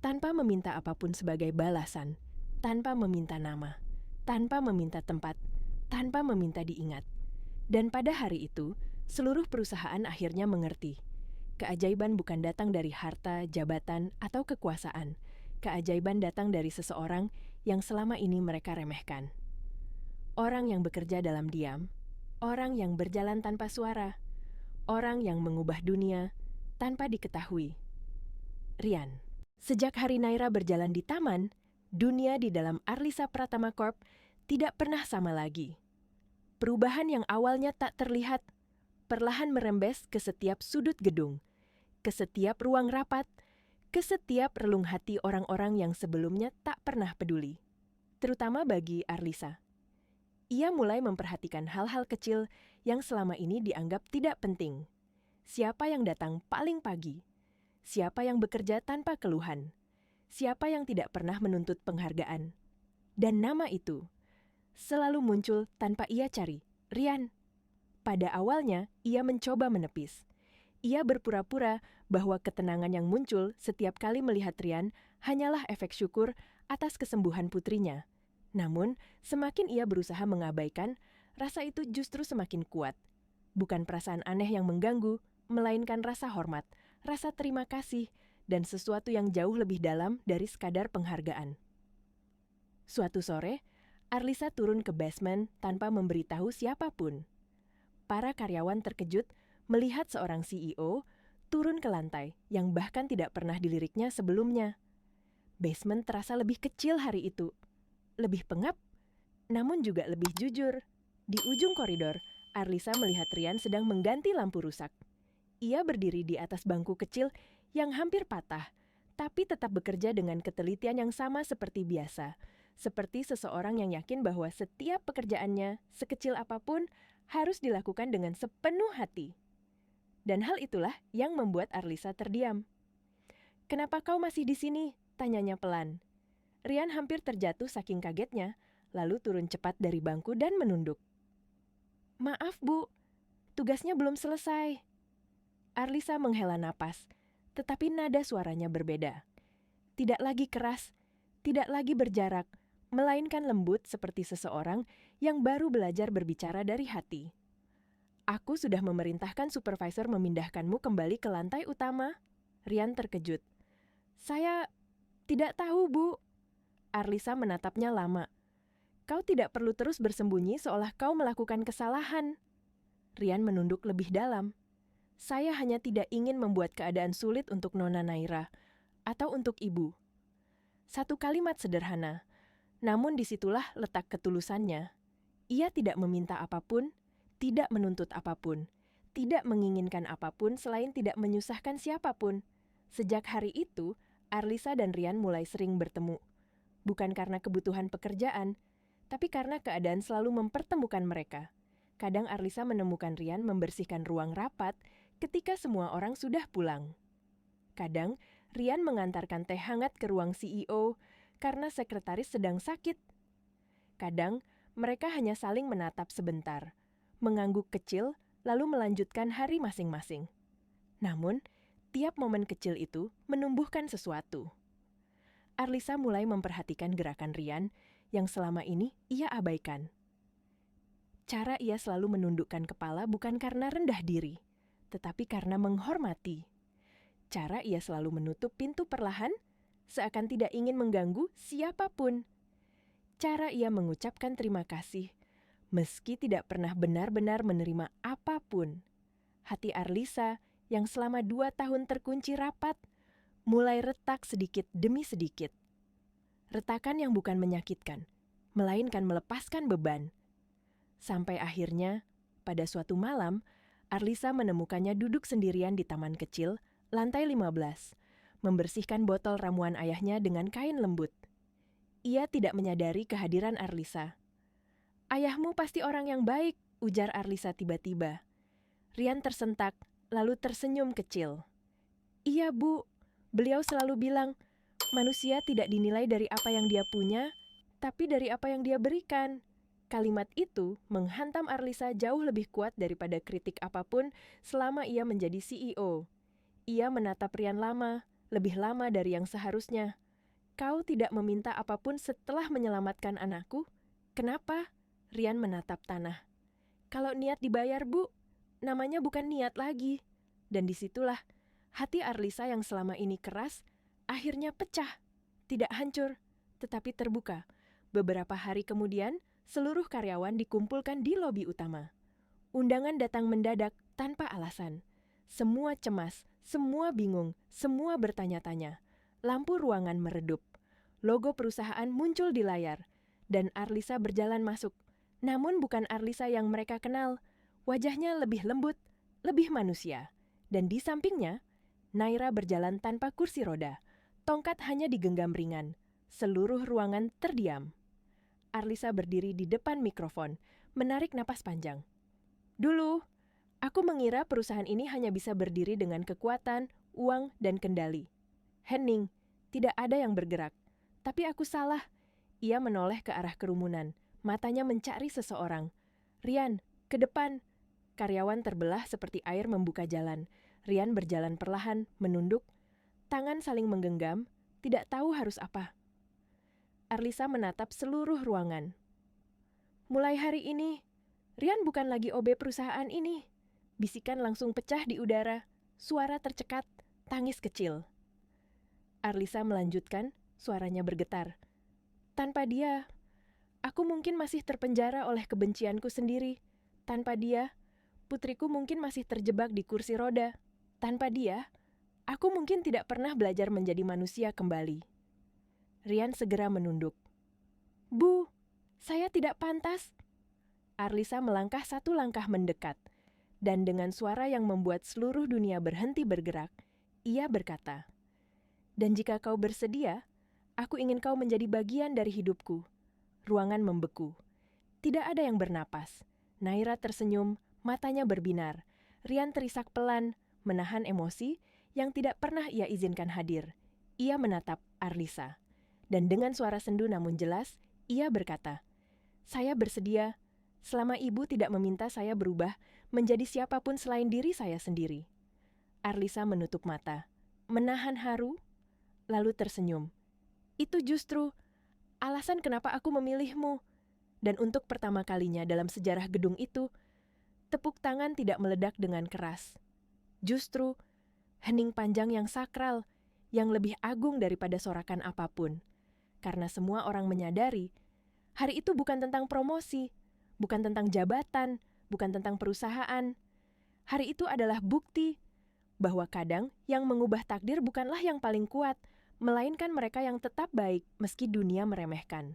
Speaker 1: tanpa meminta apapun sebagai balasan, tanpa meminta nama, tanpa meminta tempat, tanpa meminta diingat. Dan pada hari itu, seluruh perusahaan akhirnya mengerti. Keajaiban bukan datang dari harta, jabatan, atau kekuasaan. Keajaiban datang dari seseorang yang selama ini mereka remehkan. Orang yang bekerja dalam diam, orang yang berjalan tanpa suara, orang yang mengubah dunia tanpa diketahui. Rian. Sejak hari Naira berjalan di taman, dunia di dalam Arlisa Pratama Corp tidak pernah sama lagi. Perubahan yang awalnya tak terlihat, perlahan merembes ke setiap sudut gedung, ke setiap ruang rapat, ke setiap relung hati orang-orang yang sebelumnya tak pernah peduli. Terutama bagi Arlisa. Ia mulai memperhatikan hal-hal kecil yang selama ini dianggap tidak penting. Siapa yang datang paling pagi? Siapa yang bekerja tanpa keluhan? Siapa yang tidak pernah menuntut penghargaan? Dan nama itu selalu muncul tanpa ia cari, Rian. Pada awalnya, ia mencoba menepis. Ia berpura-pura bahwa ketenangan yang muncul setiap kali melihat Rian hanyalah efek syukur atas kesembuhan putrinya. Namun, semakin ia berusaha mengabaikan, rasa itu justru semakin kuat. Bukan perasaan aneh yang mengganggu, melainkan rasa hormat, rasa terima kasih, dan sesuatu yang jauh lebih dalam dari sekadar penghargaan. Suatu sore, Arlisa turun ke basement tanpa memberitahu siapapun. Para karyawan terkejut melihat seorang CEO turun ke lantai yang bahkan tidak pernah diliriknya sebelumnya. Basement terasa lebih kecil hari itu, lebih pengap, namun juga lebih jujur. Di ujung koridor, Arlisa melihat Rian sedang mengganti lampu rusak. Ia berdiri di atas bangku kecil yang hampir patah, tapi tetap bekerja dengan ketelitian yang sama seperti biasa. Seperti seseorang yang yakin bahwa setiap pekerjaannya, sekecil apapun, harus dilakukan dengan sepenuh hati. Dan hal itulah yang membuat Arlisa terdiam. "Kenapa kau masih di sini?" tanyanya pelan. Rian hampir terjatuh saking kagetnya, lalu turun cepat dari bangku dan menunduk. "Maaf, Bu, tugasnya belum selesai." Arlisa menghela napas, tetapi nada suaranya berbeda. Tidak lagi keras, tidak lagi berjarak, melainkan lembut seperti seseorang yang baru belajar berbicara dari hati. "Aku sudah memerintahkan supervisor memindahkanmu kembali ke lantai utama." Rian terkejut. "Saya tidak tahu, Bu." Arlisa menatapnya lama. "Kau tidak perlu terus bersembunyi seolah kau melakukan kesalahan." Rian menunduk lebih dalam. "Saya hanya tidak ingin membuat keadaan sulit untuk Nona Naira atau untuk Ibu." Satu kalimat sederhana, namun disitulah letak ketulusannya. Ia tidak meminta apapun, tidak menuntut apapun, tidak menginginkan apapun selain tidak menyusahkan siapapun. Sejak hari itu, Arlisa dan Rian mulai sering bertemu. Bukan karena kebutuhan pekerjaan, tapi karena keadaan selalu mempertemukan mereka. Kadang Arlisa menemukan Rian membersihkan ruang rapat ketika semua orang sudah pulang. Kadang, Rian mengantarkan teh hangat ke ruang CEO karena sekretaris sedang sakit. Kadang, mereka hanya saling menatap sebentar, mengangguk kecil, lalu melanjutkan hari masing-masing. Namun, tiap momen kecil itu menumbuhkan sesuatu. Arlisa mulai memperhatikan gerakan Rian yang selama ini ia abaikan. Cara ia selalu menundukkan kepala bukan karena rendah diri, tetapi karena menghormati. Cara ia selalu menutup pintu perlahan, seakan tidak ingin mengganggu siapapun. Cara ia mengucapkan terima kasih, meski tidak pernah benar-benar menerima apapun. Hati Arlisa yang selama 2 tahun terkunci rapat, mulai retak sedikit demi sedikit. Retakan yang bukan menyakitkan, melainkan melepaskan beban. Sampai akhirnya, pada suatu malam, Arlisa menemukannya duduk sendirian di taman kecil, lantai 15, membersihkan botol ramuan ayahnya dengan kain lembut. Ia tidak menyadari kehadiran Arlisa. "Ayahmu pasti orang yang baik," ujar Arlisa tiba-tiba. Rian tersentak, lalu tersenyum kecil. "Iya, Bu. Beliau selalu bilang, manusia tidak dinilai dari apa yang dia punya, tapi dari apa yang dia berikan." Kalimat itu menghantam Arlisa jauh lebih kuat daripada kritik apapun selama ia menjadi CEO. Ia menatap Rian lebih lama dari yang seharusnya. "Kau tidak meminta apapun setelah menyelamatkan anakku? Kenapa?" Rian menatap tanah. "Kalau niat dibayar, Bu, namanya bukan niat lagi." Dan disitulah hati Arlisa yang selama ini keras akhirnya pecah. Tidak hancur, tetapi terbuka. Beberapa hari kemudian, seluruh karyawan dikumpulkan di lobi utama. Undangan datang mendadak tanpa alasan. Semua cemas, semua bingung, semua bertanya-tanya. Lampu ruangan meredup. Logo perusahaan muncul di layar, dan Arlisa berjalan masuk. Namun bukan Arlisa yang mereka kenal. Wajahnya lebih lembut, lebih manusia. Dan di sampingnya, Naira berjalan tanpa kursi roda. Tongkat hanya digenggam ringan. Seluruh ruangan terdiam. Arlisa berdiri di depan mikrofon, menarik napas panjang. "Dulu, aku mengira perusahaan ini hanya bisa berdiri dengan kekuatan, uang, dan kendali. Hening, tidak ada yang bergerak. Tapi aku salah." Ia menoleh ke arah kerumunan, matanya mencari seseorang. "Rian, ke depan." Karyawan terbelah seperti air membuka jalan. Rian berjalan perlahan, menunduk. Tangan saling menggenggam, tidak tahu harus apa. Arlisa menatap seluruh ruangan. "Mulai hari ini, Rian bukan lagi OB perusahaan ini." Bisikan langsung pecah di udara, suara tercekat, tangis kecil. Arlisa melanjutkan, suaranya bergetar. "Tanpa dia, aku mungkin masih terpenjara oleh kebencianku sendiri. Tanpa dia, putriku mungkin masih terjebak di kursi roda. Tanpa dia, aku mungkin tidak pernah belajar menjadi manusia kembali." Rian segera menunduk. "Bu, saya tidak pantas." Arlisa melangkah 1 langkah mendekat, dan dengan suara yang membuat seluruh dunia berhenti bergerak, ia berkata, "Dan jika kau bersedia, aku ingin kau menjadi bagian dari hidupku." Ruangan membeku. Tidak ada yang bernapas. Naira tersenyum, matanya berbinar. Rian terisak pelan, menahan emosi yang tidak pernah ia izinkan hadir. Ia menatap Arlisa. Dan dengan suara sendu namun jelas, ia berkata, "Saya bersedia, selama ibu tidak meminta saya berubah menjadi siapapun selain diri saya sendiri." Arlisa menutup mata, menahan haru, lalu tersenyum. "Itu justru alasan kenapa aku memilihmu." Dan untuk pertama kalinya dalam sejarah gedung itu, tepuk tangan tidak meledak dengan keras. Justru hening panjang yang sakral, yang lebih agung daripada sorakan apapun. Karena semua orang menyadari, hari itu bukan tentang promosi, bukan tentang jabatan, bukan tentang perusahaan. Hari itu adalah bukti bahwa kadang yang mengubah takdir bukanlah yang paling kuat, melainkan mereka yang tetap baik meski dunia meremehkan.